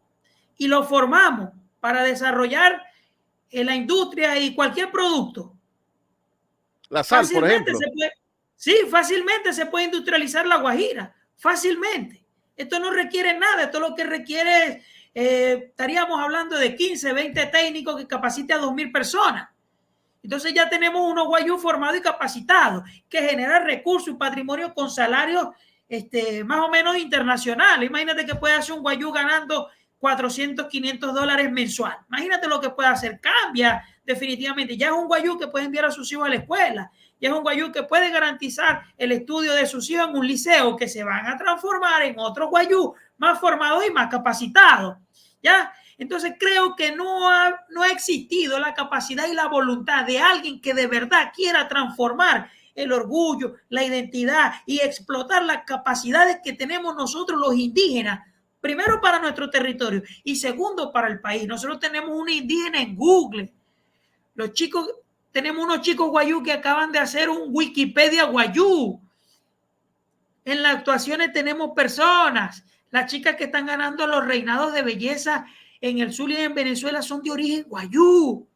Speaker 1: y los formamos para desarrollar la industria y cualquier producto.
Speaker 2: La sal, por ejemplo.
Speaker 1: Fácilmente se puede industrializar La Guajira, fácilmente. Esto no requiere nada, esto lo que requiere es, estaríamos hablando de 15, 20 técnicos que capacite a 2.000 personas. Entonces ya tenemos unos guayú formados y capacitados que generan recursos y patrimonio con salarios más o menos internacionales. Imagínate que puede hacer un guayú ganando 400, 500 dólares mensual. Imagínate lo que puede hacer. Cambia definitivamente. Ya es un guayú que puede enviar a sus hijos a la escuela. Ya es un guayú que puede garantizar el estudio de sus hijos en un liceo que se van a transformar en otros guayú más formados y más capacitados. ¿Ya? Entonces creo que no ha existido la capacidad y la voluntad de alguien que de verdad quiera transformar el orgullo, la identidad y explotar las capacidades que tenemos nosotros los indígenas, primero para nuestro territorio y segundo para el país. Nosotros tenemos una indígena en Google. Los chicos, tenemos unos chicos guayú que acaban de hacer un Wikipedia guayú. En las actuaciones tenemos personas, las chicas que están ganando los reinados de belleza en el sur y en Venezuela son de origen guayú.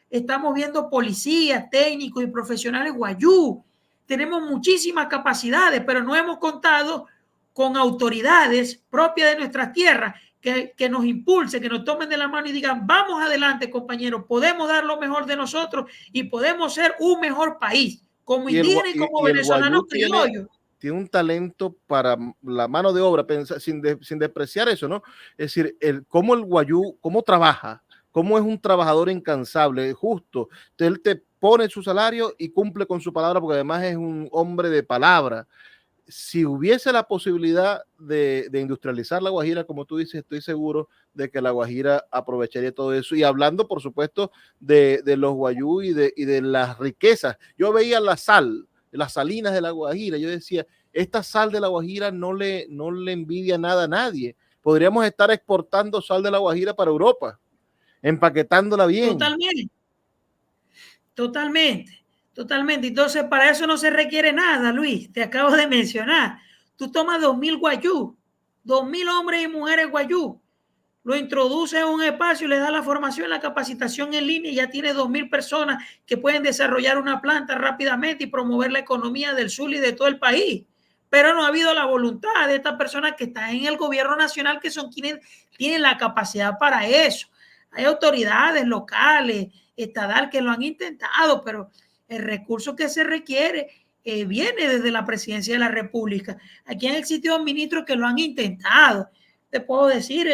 Speaker 1: Estamos viendo policías, técnicos y profesionales guayú. Tenemos muchísimas capacidades, pero no hemos contado con autoridades propias de nuestras tierras que nos impulsen, que nos tomen de la mano y digan, vamos adelante, compañeros, podemos dar lo mejor de nosotros y podemos ser un mejor país, como indígenas y como venezolanos criollos.
Speaker 2: Tiene un talento para la mano de obra, sin despreciar eso, ¿no? Es decir, cómo el guayú, cómo trabaja, cómo es un trabajador incansable, justo. Él te pone su salario y cumple con su palabra, porque además es un hombre de palabra. Si hubiese la posibilidad de industrializar La Guajira, como tú dices, estoy seguro de que La Guajira aprovecharía todo eso. Y hablando, por supuesto, de los guayú y de las riquezas. Yo veía la sal, las salinas de La Guajira, yo decía, esta sal de La Guajira no le envidia nada a nadie. Podríamos estar exportando sal de La Guajira para Europa, empaquetándola bien.
Speaker 1: Totalmente. Entonces, para eso no se requiere nada, Luis. Te acabo de mencionar. Tú tomas 2.000 guayú, 2.000 hombres y mujeres guayú, lo introduces en un espacio, le das la formación, la capacitación en línea y ya tiene 2.000 personas que pueden desarrollar una planta rápidamente y promover la economía del sur y de todo el país. Pero no ha habido la voluntad de estas personas que están en el gobierno nacional, que son quienes tienen la capacidad para eso. Hay autoridades locales, estatal, que lo han intentado, pero el recurso que se requiere viene desde la presidencia de la República. Aquí han existido ministros que lo han intentado. Te puedo decir,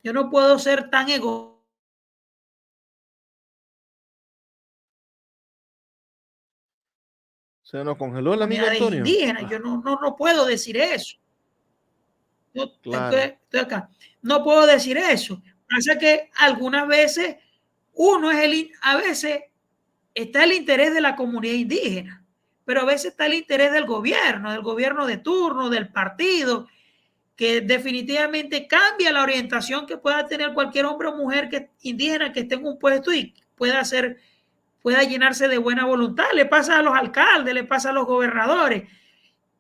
Speaker 1: yo no puedo ser tan egoísta.
Speaker 2: Se nos congeló el amigo Antonio.
Speaker 1: Indígenas. Yo no puedo decir eso. Yo
Speaker 2: claro.
Speaker 1: estoy acá. No puedo decir eso. Pasa que algunas veces a veces está el interés de la comunidad indígena, pero a veces está el interés del gobierno de turno, del partido, que definitivamente cambia la orientación que pueda tener cualquier hombre o mujer indígena que esté en un puesto y pueda llenarse de buena voluntad. Le pasa a los alcaldes, le pasa a los gobernadores.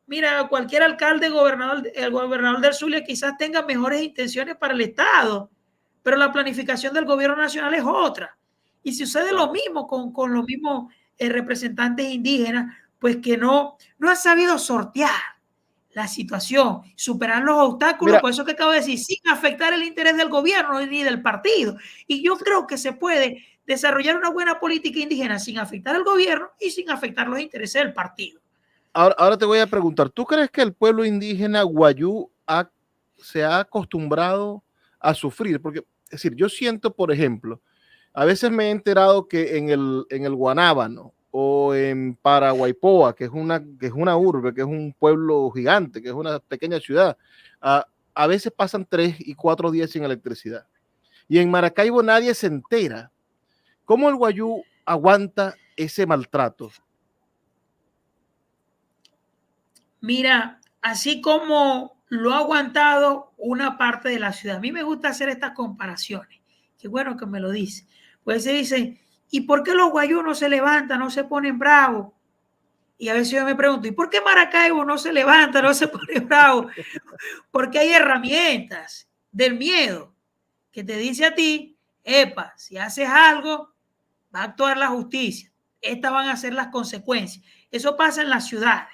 Speaker 1: Mira, cualquier alcalde, el gobernador del Zulia quizás tenga mejores intenciones para el Estado, pero la planificación del gobierno nacional es otra. Y si sucede lo mismo con los mismos representantes indígenas, pues que no ha sabido sortear la situación, superar los obstáculos. Mira, por eso que acabo de decir, sin afectar el interés del gobierno ni del partido. Y yo creo que se puede desarrollar una buena política indígena sin afectar al gobierno y sin afectar los intereses del partido.
Speaker 2: Ahora te voy a preguntar, ¿tú crees que el pueblo indígena guayú se ha acostumbrado a sufrir? Porque, es decir, yo siento, por ejemplo, a veces me he enterado que en el Guanábano o en Paraguaypoa, que es una urbe, que es un pueblo gigante, que es una pequeña ciudad, a veces pasan 3 y 4 días sin electricidad. Y en Maracaibo nadie se entera. ¿Cómo el guayú aguanta ese maltrato?
Speaker 1: Mira, así como lo ha aguantado una parte de la ciudad. A mí me gusta hacer estas comparaciones, Qué bueno que me lo dice. Pues se dice, ¿y por qué los guayú no se levantan, no se ponen bravos? Y a veces yo me pregunto, ¿y por qué Maracaibo no se levanta, no se pone bravo? Porque hay herramientas del miedo que te dice a ti, epa, si haces algo, va a actuar la justicia. Estas van a ser las consecuencias. Eso pasa en las ciudades.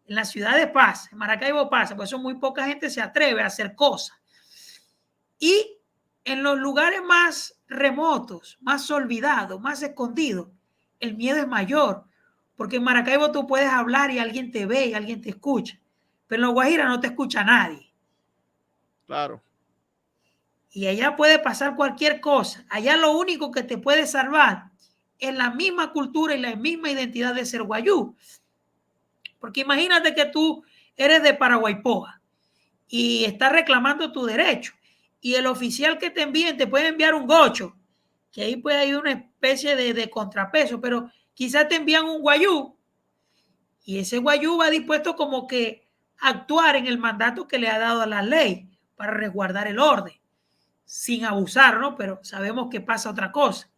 Speaker 1: En las ciudades pasa, en Maracaibo pasa, por eso muy poca gente se atreve a hacer cosas. Y en los lugares más remotos, más olvidados, más escondidos, el miedo es mayor. Porque en Maracaibo tú puedes hablar y alguien te ve y alguien te escucha. Pero en La Guajira no te escucha nadie.
Speaker 2: Claro.
Speaker 1: Y allá puede pasar cualquier cosa. Allá lo único que te puede salvar es la misma cultura y la misma identidad de ser guayú. Porque imagínate que tú eres de Paraguaypoa y estás reclamando tu derecho. Y el oficial que te envíen te puede enviar un gocho, que ahí puede haber una especie de contrapeso, pero quizás te envían un guayú y ese guayú va dispuesto como que a actuar en el mandato que le ha dado a la ley para resguardar el orden, sin abusar, ¿no? Pero sabemos que pasa otra cosa.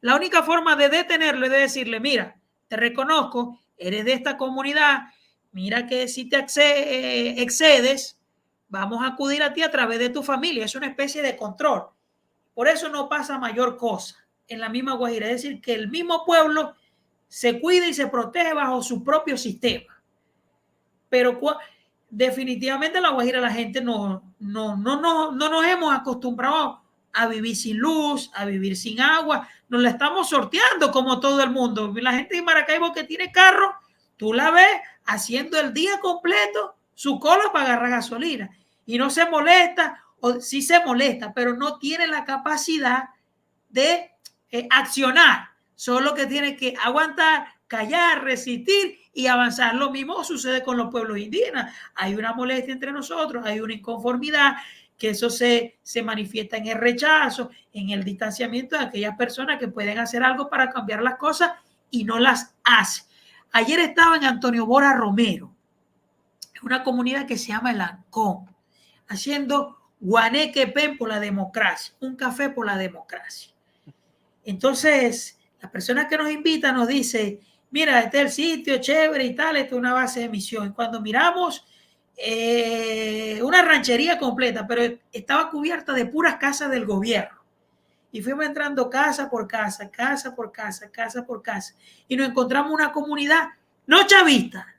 Speaker 1: La única forma de detenerlo es de decirle, mira, te reconozco, eres de esta comunidad, mira que si te excedes, vamos a acudir a ti a través de tu familia. Es una especie de control. Por eso no pasa mayor cosa en la misma Guajira. Es decir, que el mismo pueblo se cuida y se protege bajo su propio sistema. Pero definitivamente en La Guajira la gente no nos hemos acostumbrado a vivir sin luz, a vivir sin agua. Nos la estamos sorteando como todo el mundo. La gente de Maracaibo que tiene carro, tú la ves haciendo el día completo su cola para agarrar gasolina. Y no se molesta, o sí se molesta, pero no tiene la capacidad de accionar. Solo que tiene que aguantar, callar, resistir y avanzar. Lo mismo sucede con los pueblos indígenas. Hay una molestia entre nosotros, hay una inconformidad, que eso se manifiesta en el rechazo, en el distanciamiento de aquellas personas que pueden hacer algo para cambiar las cosas y no las hacen. Ayer estaba en Antonio Bora Romero, una comunidad que se llama El Ancón, haciendo guanequepén por la democracia, un café por la democracia. Entonces, la persona que nos invita nos dice, mira, este es el sitio chévere y tal, esta es una base de misión. Y cuando miramos, una ranchería completa, pero estaba cubierta de puras casas del gobierno. Y fuimos entrando casa por casa, casa por casa, casa por casa. Y nos encontramos una comunidad no chavista,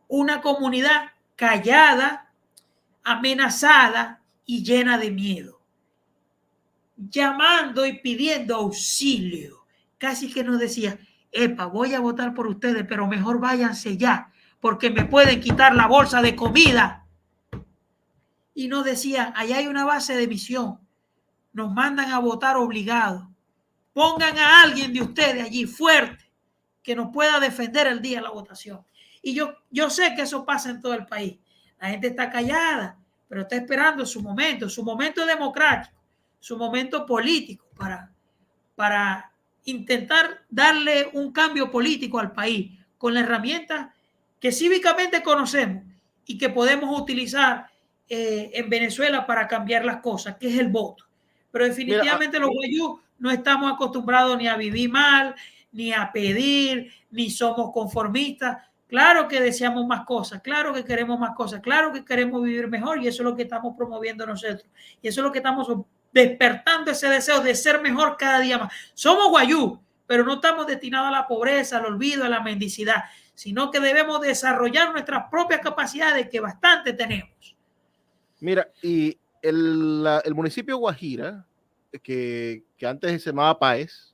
Speaker 1: una comunidad callada, amenazada y llena de miedo, llamando y pidiendo auxilio. Casi que nos decía, epa, voy a votar por ustedes, pero mejor váyanse ya, porque me pueden quitar la bolsa de comida. Y nos decía, allá hay una base de misión, nos mandan a votar obligados. Pongan a alguien de ustedes allí fuerte que nos pueda defender el día de la votación. Y yo sé que eso pasa en todo el país. La gente está callada, pero está esperando su momento democrático, su momento político para intentar darle un cambio político al país con la herramienta que cívicamente conocemos y que podemos utilizar en Venezuela para cambiar las cosas, que es el voto. Pero definitivamente los guayú no estamos acostumbrados ni a vivir mal, ni a pedir, ni somos conformistas. Claro que deseamos más cosas, claro que queremos más cosas, claro que queremos vivir mejor y eso es lo que estamos promoviendo nosotros. Y eso es lo que estamos despertando, ese deseo de ser mejor cada día más. Somos guayú, pero no estamos destinados a la pobreza, al olvido, a la mendicidad, sino que debemos desarrollar nuestras propias capacidades que bastante tenemos.
Speaker 2: Mira, y el municipio Guajira, que antes se llamaba Páez,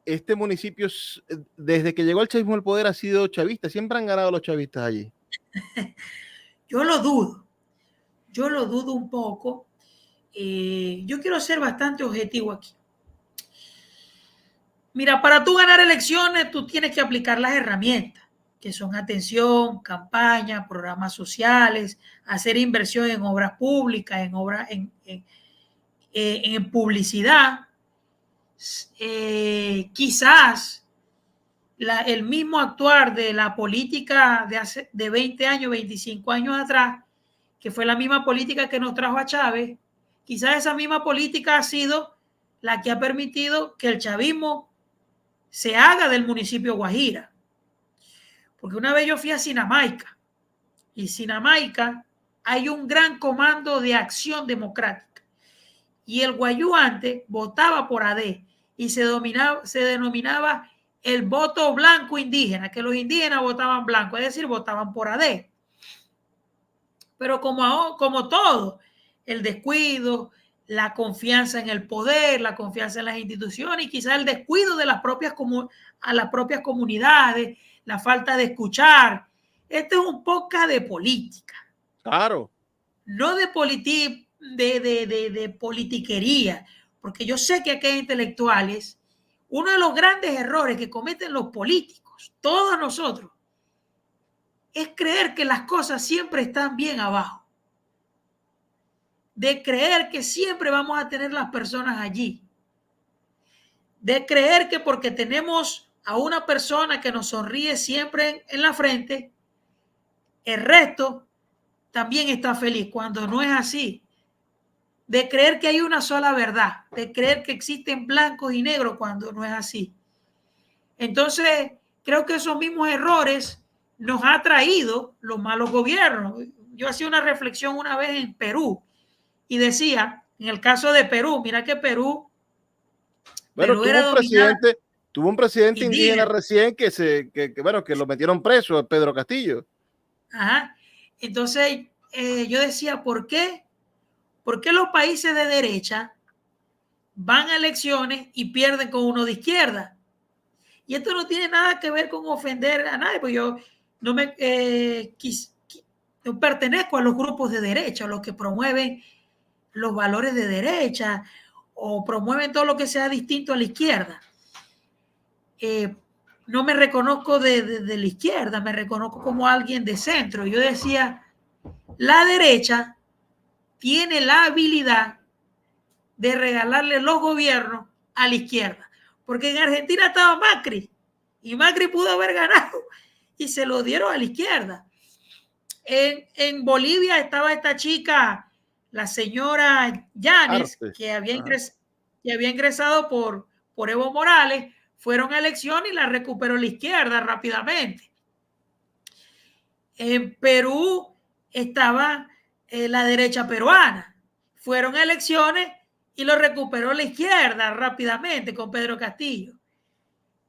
Speaker 2: este municipio, desde que llegó el chavismo al poder, ha sido chavista. Siempre han ganado los chavistas allí.
Speaker 1: Yo lo dudo un poco. Yo quiero ser bastante objetivo aquí. Mira, para tú ganar elecciones, tú tienes que aplicar las herramientas, que son atención, campaña, programas sociales, hacer inversión en obras públicas, en publicidad. Quizás el mismo actuar de la política de 20 años, 25 años atrás, que fue la misma política que nos trajo a Chávez, quizás esa misma política ha sido la que ha permitido que el chavismo se haga del municipio Guajira. Porque una vez yo fui a Sinamaica, y en Sinamaica hay un gran comando de acción democrática. Y el Guayú antes votaba por AD y se denominaba el voto blanco indígena, que los indígenas votaban blanco, es decir, votaban por AD. Pero como todo, el descuido, la confianza en el poder, la confianza en las instituciones y quizás el descuido de las propias comunidades, la falta de escuchar. Este es un podcast de política.
Speaker 2: Claro.
Speaker 1: No de politiquería, porque yo sé que aquí hay intelectuales. Uno de los grandes errores que cometen los políticos, todos nosotros, es creer que las cosas siempre están bien abajo. De creer que siempre vamos a tener las personas allí. De creer que porque tenemos a una persona que nos sonríe siempre en la frente, el resto también está feliz, cuando no es así. De creer que hay una sola verdad, de creer que existen blancos y negros cuando no es así. Entonces, creo que esos mismos errores nos ha traído los malos gobiernos. Yo hacía una reflexión una vez en Perú y decía, en el caso de Perú, mira que Perú
Speaker 2: tuvo un presidente indígena recién que lo metieron preso, Pedro Castillo.
Speaker 1: Ajá. Entonces, yo decía, ¿por qué? ¿Por qué los países de derecha van a elecciones y pierden con uno de izquierda? Y esto no tiene nada que ver con ofender a nadie, porque yo no no pertenezco a los grupos de derecha, a los que promueven los valores de derecha o promueven todo lo que sea distinto a la izquierda. No me reconozco de la izquierda, me reconozco como alguien de centro. Yo decía, la derecha tiene la habilidad de regalarle los gobiernos a la izquierda. Porque en Argentina estaba Macri y Macri pudo haber ganado y se lo dieron a la izquierda. En Bolivia estaba esta chica, la señora Yanes, que había ingresado por Evo Morales. Fueron a elecciones y la recuperó la izquierda rápidamente. En Perú estaba la derecha peruana. Fueron a elecciones y lo recuperó la izquierda rápidamente con Pedro Castillo.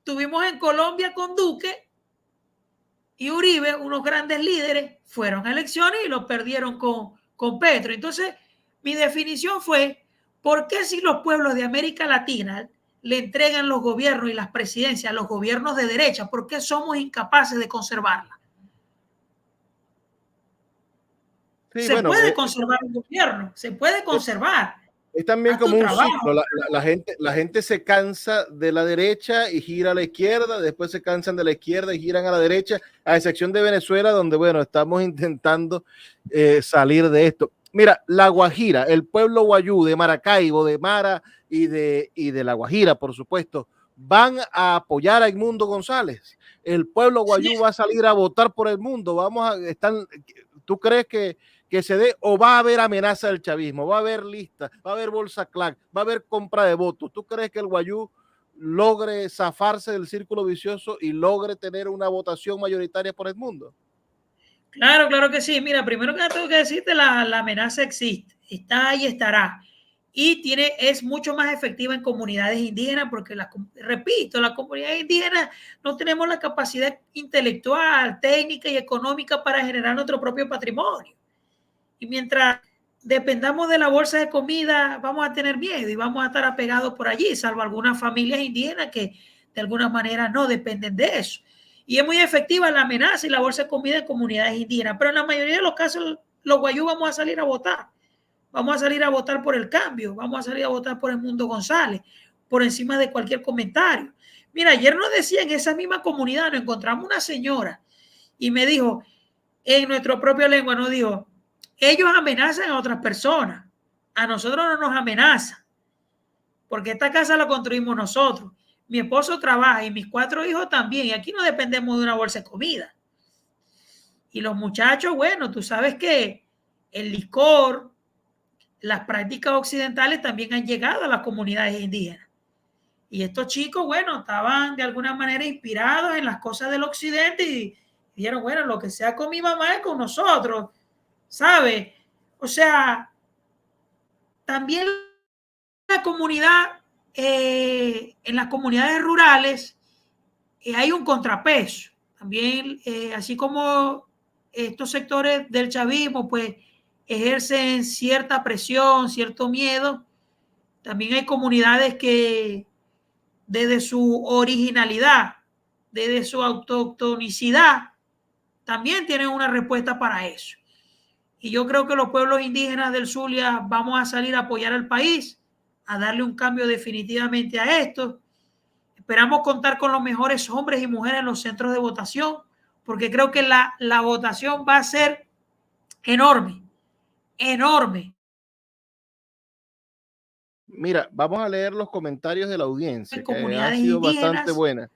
Speaker 1: Tuvimos en Colombia con Duque y Uribe, unos grandes líderes, fueron a elecciones y lo perdieron con Petro. Entonces, mi definición fue, ¿por qué si los pueblos de América Latina le entregan los gobiernos y las presidencias a los gobiernos de derecha, por qué somos incapaces de conservarla? Sí, puede conservar un gobierno, se puede conservar.
Speaker 2: Es también como un ciclo. La gente se cansa de la derecha y gira a la izquierda, después se cansan de la izquierda y giran a la derecha, a excepción de Venezuela, donde, bueno, estamos intentando salir de esto. Mira, La Guajira, el pueblo guayú de Maracaibo, de Mara y de La Guajira, por supuesto, van a apoyar a Edmundo González. El pueblo guayú va a salir a votar por Edmundo. ¿Tú crees que se dé o va a haber amenaza del chavismo? ¿Va a haber lista? ¿Va a haber bolsa clan? ¿Va a haber compra de votos? ¿Tú crees que el guayú logre zafarse del círculo vicioso y logre tener una votación mayoritaria por Edmundo?
Speaker 1: Claro que sí. Mira, primero que tengo que decirte, la amenaza existe, está y estará. Y es mucho más efectiva en comunidades indígenas porque, repito, las comunidades indígenas no tenemos la capacidad intelectual, técnica y económica para generar nuestro propio patrimonio. Y mientras dependamos de la bolsa de comida, vamos a tener miedo y vamos a estar apegados por allí, salvo algunas familias indígenas que de alguna manera no dependen de eso. Y es muy efectiva la amenaza y la bolsa de comida en comunidades indígenas, pero en la mayoría de los casos los guayú vamos a salir a votar. Vamos a salir a votar por el cambio, vamos a salir a votar por Edmundo González, por encima de cualquier comentario. Mira, ayer nos decía en esa misma comunidad, nos encontramos una señora y me dijo, en nuestra propia lengua, nos dijo, ellos amenazan a otras personas, a nosotros no nos amenazan, porque esta casa la construimos nosotros. Mi esposo trabaja y mis 4 hijos también, y aquí no dependemos de una bolsa de comida. Y los muchachos, bueno, tú sabes que el licor, las prácticas occidentales también han llegado a las comunidades indígenas. Y estos chicos, bueno, estaban de alguna manera inspirados en las cosas del occidente y dijeron, bueno, lo que sea con mi mamá es con nosotros, ¿sabe? O sea, también la comunidad, en las comunidades rurales hay un contrapeso. También, así como estos sectores del chavismo, pues, ejercen cierta presión, cierto miedo, también hay comunidades que desde su originalidad, desde su autoctonicidad, también tienen una respuesta para eso. Y yo creo que los pueblos indígenas del Zulia vamos a salir a apoyar al país, a darle un cambio definitivamente a esto. Esperamos contar con los mejores hombres y mujeres en los centros de votación, porque creo que la votación va a ser enorme, enorme.
Speaker 2: Mira, vamos a leer los comentarios de la audiencia, que ha
Speaker 1: Comunidades
Speaker 2: sido bastante
Speaker 1: indígenas
Speaker 2: buena.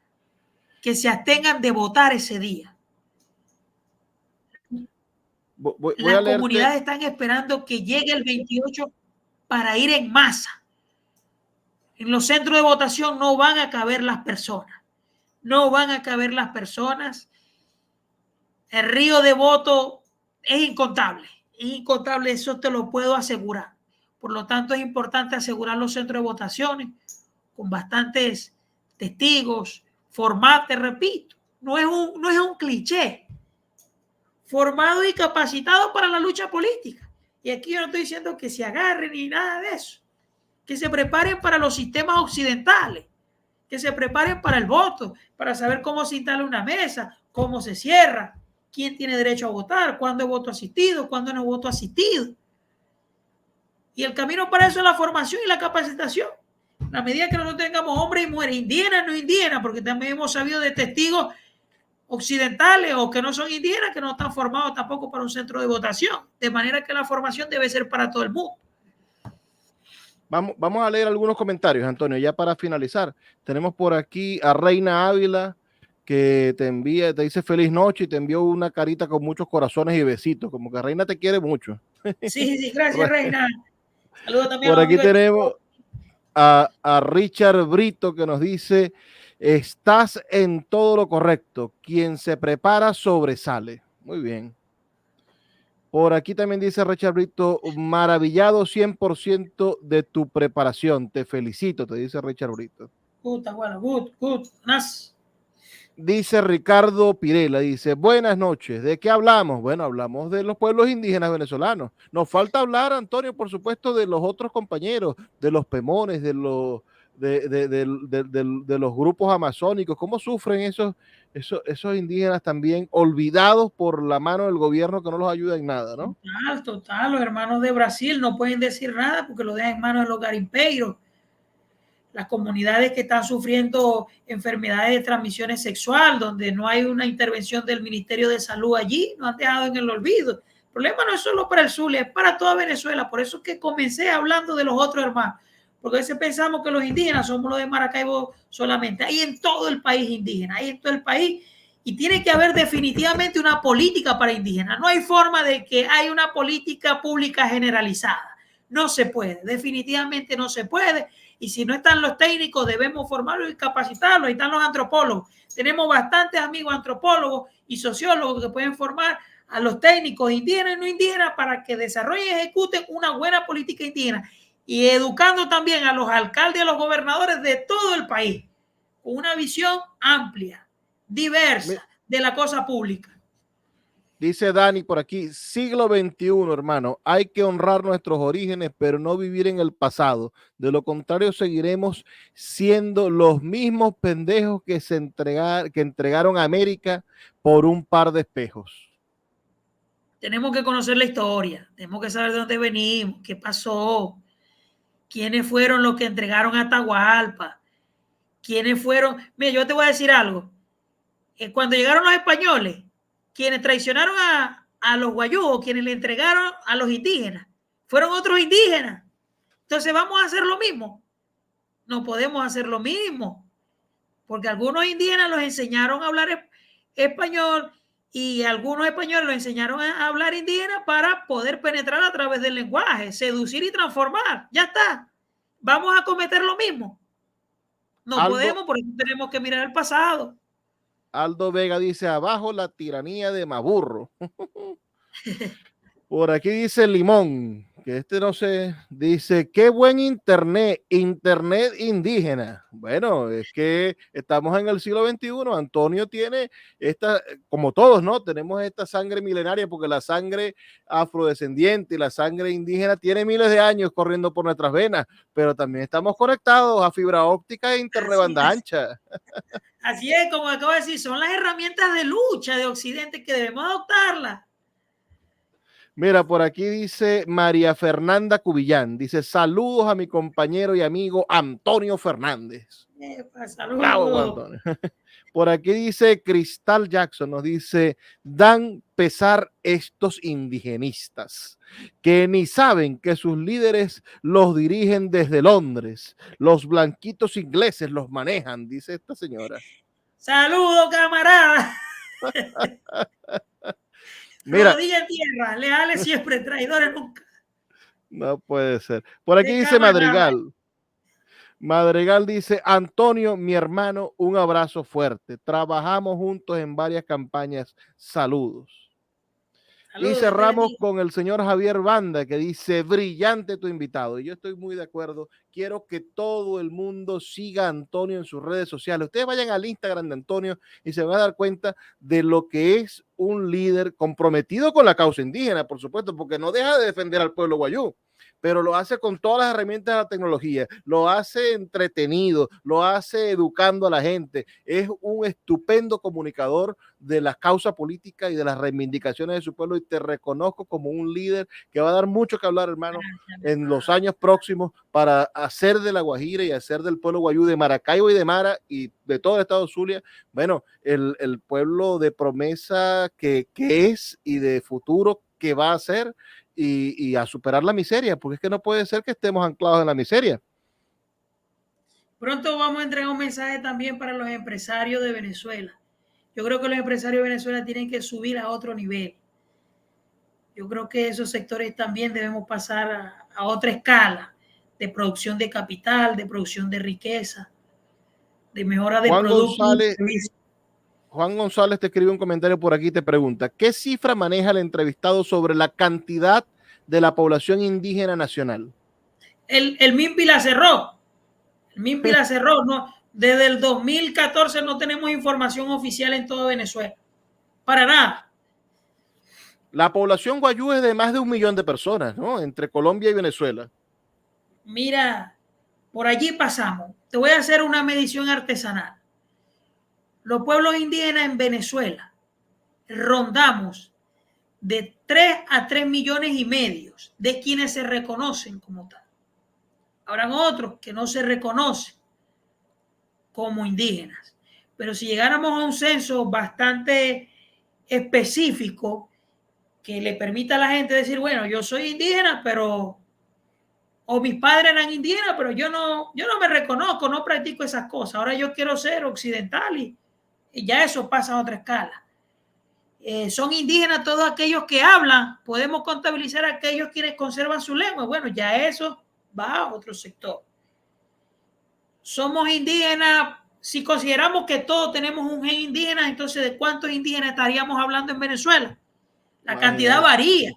Speaker 1: que se abstengan de votar ese día.
Speaker 2: Voy
Speaker 1: Las
Speaker 2: a leerte.
Speaker 1: comunidades están esperando que llegue el 28 para ir en masa. En los centros de votación no van a caber las personas. No van a caber las personas. El río de votos es incontable. Es incontable, eso te lo puedo asegurar. Por lo tanto, es importante asegurar los centros de votaciones con bastantes testigos, formados, te repito, no es un cliché, formado y capacitado para la lucha política. Y aquí yo no estoy diciendo que se agarren ni nada de eso, que se preparen para los sistemas occidentales, que se preparen para el voto, para saber cómo se instala una mesa, cómo se cierra, quién tiene derecho a votar, cuándo es voto asistido, cuándo no es voto asistido. Y el camino para eso es la formación y la capacitación. A medida que nosotros tengamos hombres y mujeres, indígenas, no indígenas, porque también hemos sabido de testigos occidentales o que no son indígenas, que no están formados tampoco para un centro de votación. De manera que la formación debe ser para todo el mundo.
Speaker 2: Vamos a leer algunos comentarios, Antonio, ya para finalizar. Tenemos por aquí a Reina Ávila, que te dice feliz noche y te envió una carita con muchos corazones y besitos, como que Reina te quiere mucho.
Speaker 1: Sí, gracias, Reina. Saludos también
Speaker 2: por
Speaker 1: a
Speaker 2: aquí tenemos a Richard Brito, que nos dice, estás en todo lo correcto, quien se prepara sobresale. Muy bien. Por aquí también dice Richard Brito, maravillado 100% de tu preparación. Te felicito, te dice Richard Brito.
Speaker 1: Good. Nice.
Speaker 2: Dice Ricardo Pirela, dice, buenas noches, ¿de qué hablamos? Bueno, hablamos de los pueblos indígenas venezolanos. Nos falta hablar, Antonio, por supuesto, de los otros compañeros, de los pemones, de los grupos amazónicos, cómo sufren esos indígenas también olvidados por la mano del gobierno que no los ayuda en nada, ¿no?
Speaker 1: Total, los hermanos de Brasil no pueden decir nada porque lo dejan en manos de los garimpeiros. Las comunidades que están sufriendo enfermedades de transmisión sexual, donde no hay una intervención del Ministerio de Salud allí, nos han dejado en el olvido. El problema no es solo para el Zulia, es para toda Venezuela. Por eso es que comencé hablando de los otros hermanos, porque a veces pensamos que los indígenas somos los de Maracaibo solamente. Hay en todo el país indígena, hay en todo el país, y tiene que haber definitivamente una política para indígenas. No hay forma de que haya una política pública generalizada. No se puede, definitivamente no se puede. Y si no están los técnicos, debemos formarlos y capacitarlos. Ahí están los antropólogos. Tenemos bastantes amigos antropólogos y sociólogos que pueden formar a los técnicos indígenas y no indígenas para que desarrollen y ejecuten una buena política indígena. Y educando también a los alcaldes y a los gobernadores de todo el país, con una visión amplia, diversa de la cosa pública.
Speaker 2: Dice Dani por aquí, siglo XXI, hermano, hay que honrar nuestros orígenes, pero no vivir en el pasado. De lo contrario, seguiremos siendo los mismos pendejos que entregaron a América por un par de espejos.
Speaker 1: Tenemos que conocer la historia, tenemos que saber de dónde venimos, qué pasó, quiénes fueron los que entregaron a Atahualpa, quiénes fueron. Mira, yo te voy a decir algo. Cuando llegaron los españoles, quienes traicionaron a los guayúos, quienes le entregaron a los indígenas, fueron otros indígenas. Entonces, ¿vamos a hacer lo mismo? No podemos hacer lo mismo, porque algunos indígenas los enseñaron a hablar español y algunos españoles lo enseñaron a hablar indígena para poder penetrar a través del lenguaje, seducir y transformar. Ya está. Vamos a cometer lo mismo. No podemos, por eso tenemos que mirar el pasado.
Speaker 2: Aldo Vega dice, abajo la tiranía de Maburro. Por aquí dice Limón, que no sé, dice, qué buen internet indígena. Bueno, es que estamos en el siglo XXI, Antonio tiene esta, como todos, ¿no? Tenemos esta sangre milenaria, porque la sangre afrodescendiente y la sangre indígena tiene miles de años corriendo por nuestras venas, pero también estamos conectados a fibra óptica e internet banda ancha.
Speaker 1: Así es, como acabo de decir, son las herramientas de lucha de Occidente que debemos adoptarlas.
Speaker 2: Mira, por aquí dice María Fernanda Cubillán, dice, saludos a mi compañero y amigo Antonio Fernández.
Speaker 1: Saludos.
Speaker 2: Bravo, Antonio. Por aquí dice Cristal Jackson, nos dice, dan pesar estos indigenistas, que ni saben que sus líderes los dirigen desde Londres. Los blanquitos ingleses los manejan, dice esta señora.
Speaker 1: Saludos, camarada.
Speaker 2: Mira,
Speaker 1: rodilla en tierra, leales siempre, traidores nunca.
Speaker 2: No puede ser. Por aquí dice Madrigal. Madrigal dice, Antonio, mi hermano, un abrazo fuerte. Trabajamos juntos en varias campañas. Saludos. Y cerramos con el señor Javier Banda, que dice, brillante tu invitado. Y yo estoy muy de acuerdo. Quiero que todo el mundo siga a Antonio en sus redes sociales. Ustedes vayan al Instagram de Antonio y se van a dar cuenta de lo que es un líder comprometido con la causa indígena, por supuesto, porque no deja de defender al pueblo guayú, pero lo hace con todas las herramientas de la tecnología, lo hace entretenido, lo hace educando a la gente. Es un estupendo comunicador de las causas políticas y de las reivindicaciones de su pueblo, y te reconozco como un líder que va a dar mucho que hablar, hermano, en los años próximos para hacer de La Guajira y hacer del pueblo guayú, de Maracaibo y de Mara y de todo el estado Zulia, bueno, el pueblo de promesa que es y de futuro que va a ser, y a superar la miseria, porque es que no puede ser que estemos anclados en la miseria.
Speaker 1: Pronto vamos a entregar un mensaje también para los empresarios de Venezuela. Yo creo que los empresarios de Venezuela tienen que subir a otro nivel. Yo creo que esos sectores también debemos pasar a otra escala de producción de capital, de producción de riqueza, de mejora de productos.
Speaker 2: Juan González te escribe un comentario por aquí y te pregunta, ¿qué cifra maneja el entrevistado sobre la cantidad de la población indígena nacional?
Speaker 1: El MINPI la cerró. El MINPI la cerró. No, desde el 2014 no tenemos información oficial en todo Venezuela. Para nada.
Speaker 2: La población guayú es de más de 1 millón de personas, ¿no? Entre Colombia y Venezuela.
Speaker 1: Mira, por allí pasamos. Te voy a hacer una medición artesanal. Los pueblos indígenas en Venezuela rondamos de 3 a 3 millones y medio de quienes se reconocen como tal. Habrán otros que no se reconocen como indígenas. Pero si llegáramos a un censo bastante específico que le permita a la gente decir, bueno, yo soy indígena, pero o mis padres eran indígenas, pero yo no me reconozco, no practico esas cosas. Ahora yo quiero ser occidental y ya eso pasa a otra escala. Son indígenas todos aquellos que hablan, podemos contabilizar a aquellos quienes conservan su lengua. Bueno, ya eso va a otro sector. Somos indígenas, si consideramos que todos tenemos un gen indígena, entonces ¿de cuántos indígenas estaríamos hablando en Venezuela? La cantidad varía.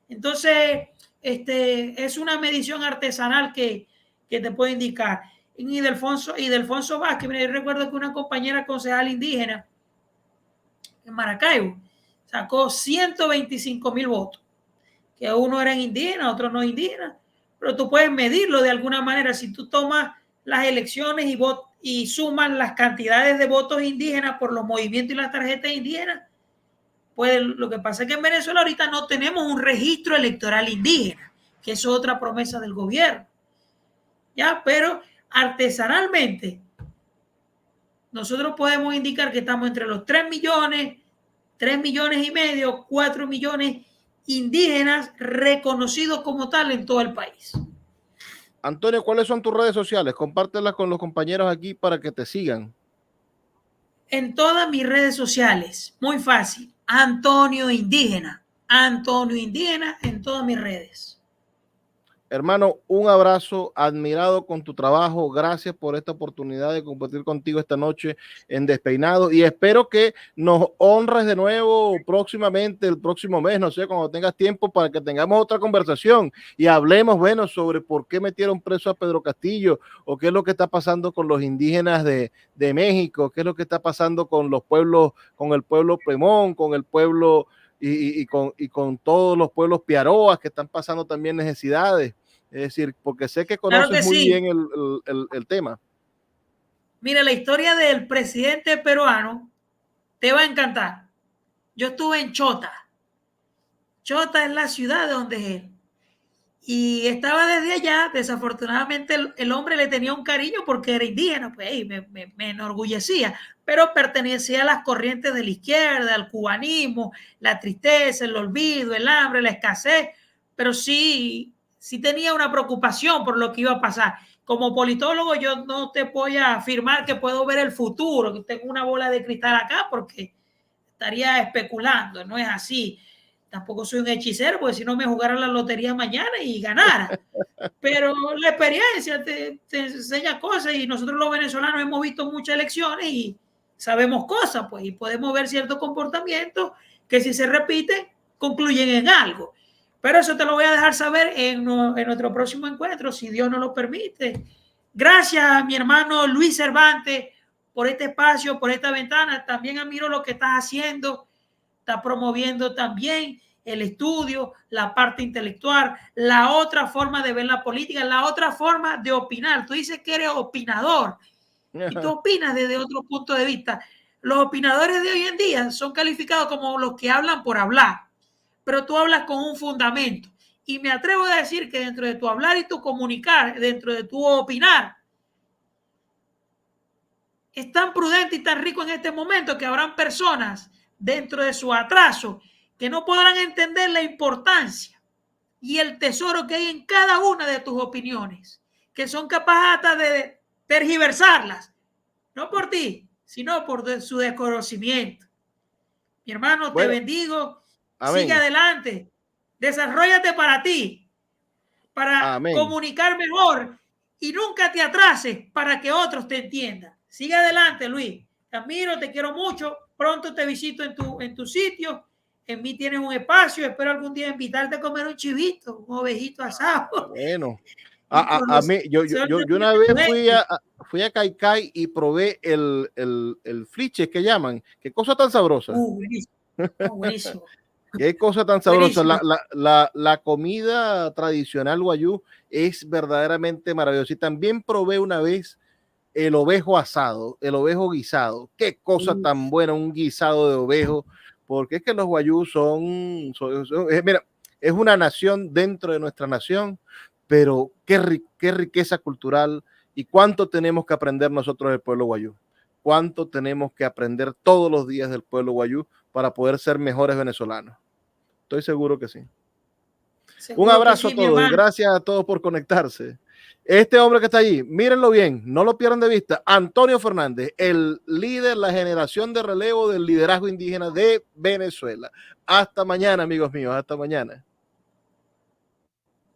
Speaker 1: Entonces, es una medición artesanal que te puede indicar. Y Ildefonso Vázquez, mira, yo recuerdo que una compañera concejal indígena en Maracaibo sacó 125,000 votos, que unos eran indígenas, otros no indígenas, pero tú puedes medirlo de alguna manera. Si tú tomas las elecciones y sumas las cantidades de votos indígenas por los movimientos y las tarjetas indígenas, pues lo que pasa es que en Venezuela ahorita no tenemos un registro electoral indígena, que es otra promesa del gobierno. Ya, pero artesanalmente nosotros podemos indicar que estamos entre los 3 millones y medio, 4 millones indígenas reconocidos como tal en todo el país.
Speaker 2: Antonio, ¿cuáles son tus redes sociales? Compártelas con los compañeros aquí para que te sigan.
Speaker 1: En todas mis redes sociales, muy fácil, Antonio Indígena en todas mis redes.
Speaker 2: Hermano, un abrazo, admirado con tu trabajo. Gracias por esta oportunidad de compartir contigo esta noche en Despeinado y espero que nos honres de nuevo próximamente, el próximo mes, no sé, cuando tengas tiempo para que tengamos otra conversación y hablemos, bueno, sobre por qué metieron preso a Pedro Castillo o qué es lo que está pasando con los indígenas de México, qué es lo que está pasando con los pueblos, con el pueblo Premón, con el pueblo y con todos los pueblos piaroas que están pasando también necesidades. Es decir, porque sé que conoces
Speaker 1: Claro que
Speaker 2: muy
Speaker 1: sí.
Speaker 2: bien el tema.
Speaker 1: Mira, la historia del presidente peruano te va a encantar. Yo estuve en Chota. Chota es la ciudad de donde es él. Y estaba desde allá. Desafortunadamente el hombre le tenía un cariño porque era indígena, pues me enorgullecía, pero pertenecía a las corrientes de la izquierda, al cubanismo, la tristeza, el olvido, el hambre, la escasez, pero sí tenía una preocupación por lo que iba a pasar. Como politólogo yo no te voy a afirmar que puedo ver el futuro, que tengo una bola de cristal acá porque estaría especulando, no es así. Tampoco soy un hechicero, porque si no me jugara la lotería mañana y ganara. Pero la experiencia te enseña cosas y nosotros los venezolanos hemos visto muchas elecciones y sabemos cosas, pues, y podemos ver ciertos comportamientos que si se repiten, concluyen en algo. Pero eso te lo voy a dejar saber en nuestro próximo encuentro, si Dios nos lo permite. Gracias a mi hermano Luis Cervantes por este espacio, por esta ventana. También admiro lo que estás haciendo. Está promoviendo también el estudio, la parte intelectual, la otra forma de ver la política, la otra forma de opinar. Tú dices que eres opinador y tú opinas desde otro punto de vista. Los opinadores de hoy en día son calificados como los que hablan por hablar, pero tú hablas con un fundamento. Y me atrevo a decir que dentro de tu hablar y tu comunicar, dentro de tu opinar, es tan prudente y tan rico en este momento que habrán personas dentro de su atraso que no podrán entender la importancia y el tesoro que hay en cada una de tus opiniones, que son capaces hasta de tergiversarlas, no por ti, sino por su desconocimiento. Mi hermano, bueno, te bendigo, amén. Sigue adelante, desarróllate para ti, para amén. Comunicar mejor y nunca te atrases para que otros te entiendan. Sigue adelante, Luis. Te admiro, te quiero mucho. Pronto te visito en tu sitio. En mí tienes un espacio. Espero algún día invitarte a comer un chivito, un ovejito asado.
Speaker 2: Bueno, a mí, yo una vez fui a Caicay y probé el fliche que llaman. Qué cosa tan sabrosa.
Speaker 1: Buenísimo. Buenísimo.
Speaker 2: Qué cosa tan sabrosa. La comida tradicional guayú es verdaderamente maravillosa. Y también probé una vez el ovejo asado, el ovejo guisado. Qué cosa tan buena, un guisado de ovejo, porque es que los guayús son mira, es una nación dentro de nuestra nación, pero qué riqueza cultural y cuánto tenemos que aprender nosotros del pueblo guayú. Cuánto tenemos que aprender todos los días del pueblo guayú para poder ser mejores venezolanos. Estoy seguro que sí. Un abrazo a todos. Gracias a todos por conectarse. Este hombre que está allí, mírenlo bien, no lo pierdan de vista. Antonio Fernández, el líder, la generación de relevo del liderazgo indígena de Venezuela. Hasta mañana, amigos míos. Hasta mañana.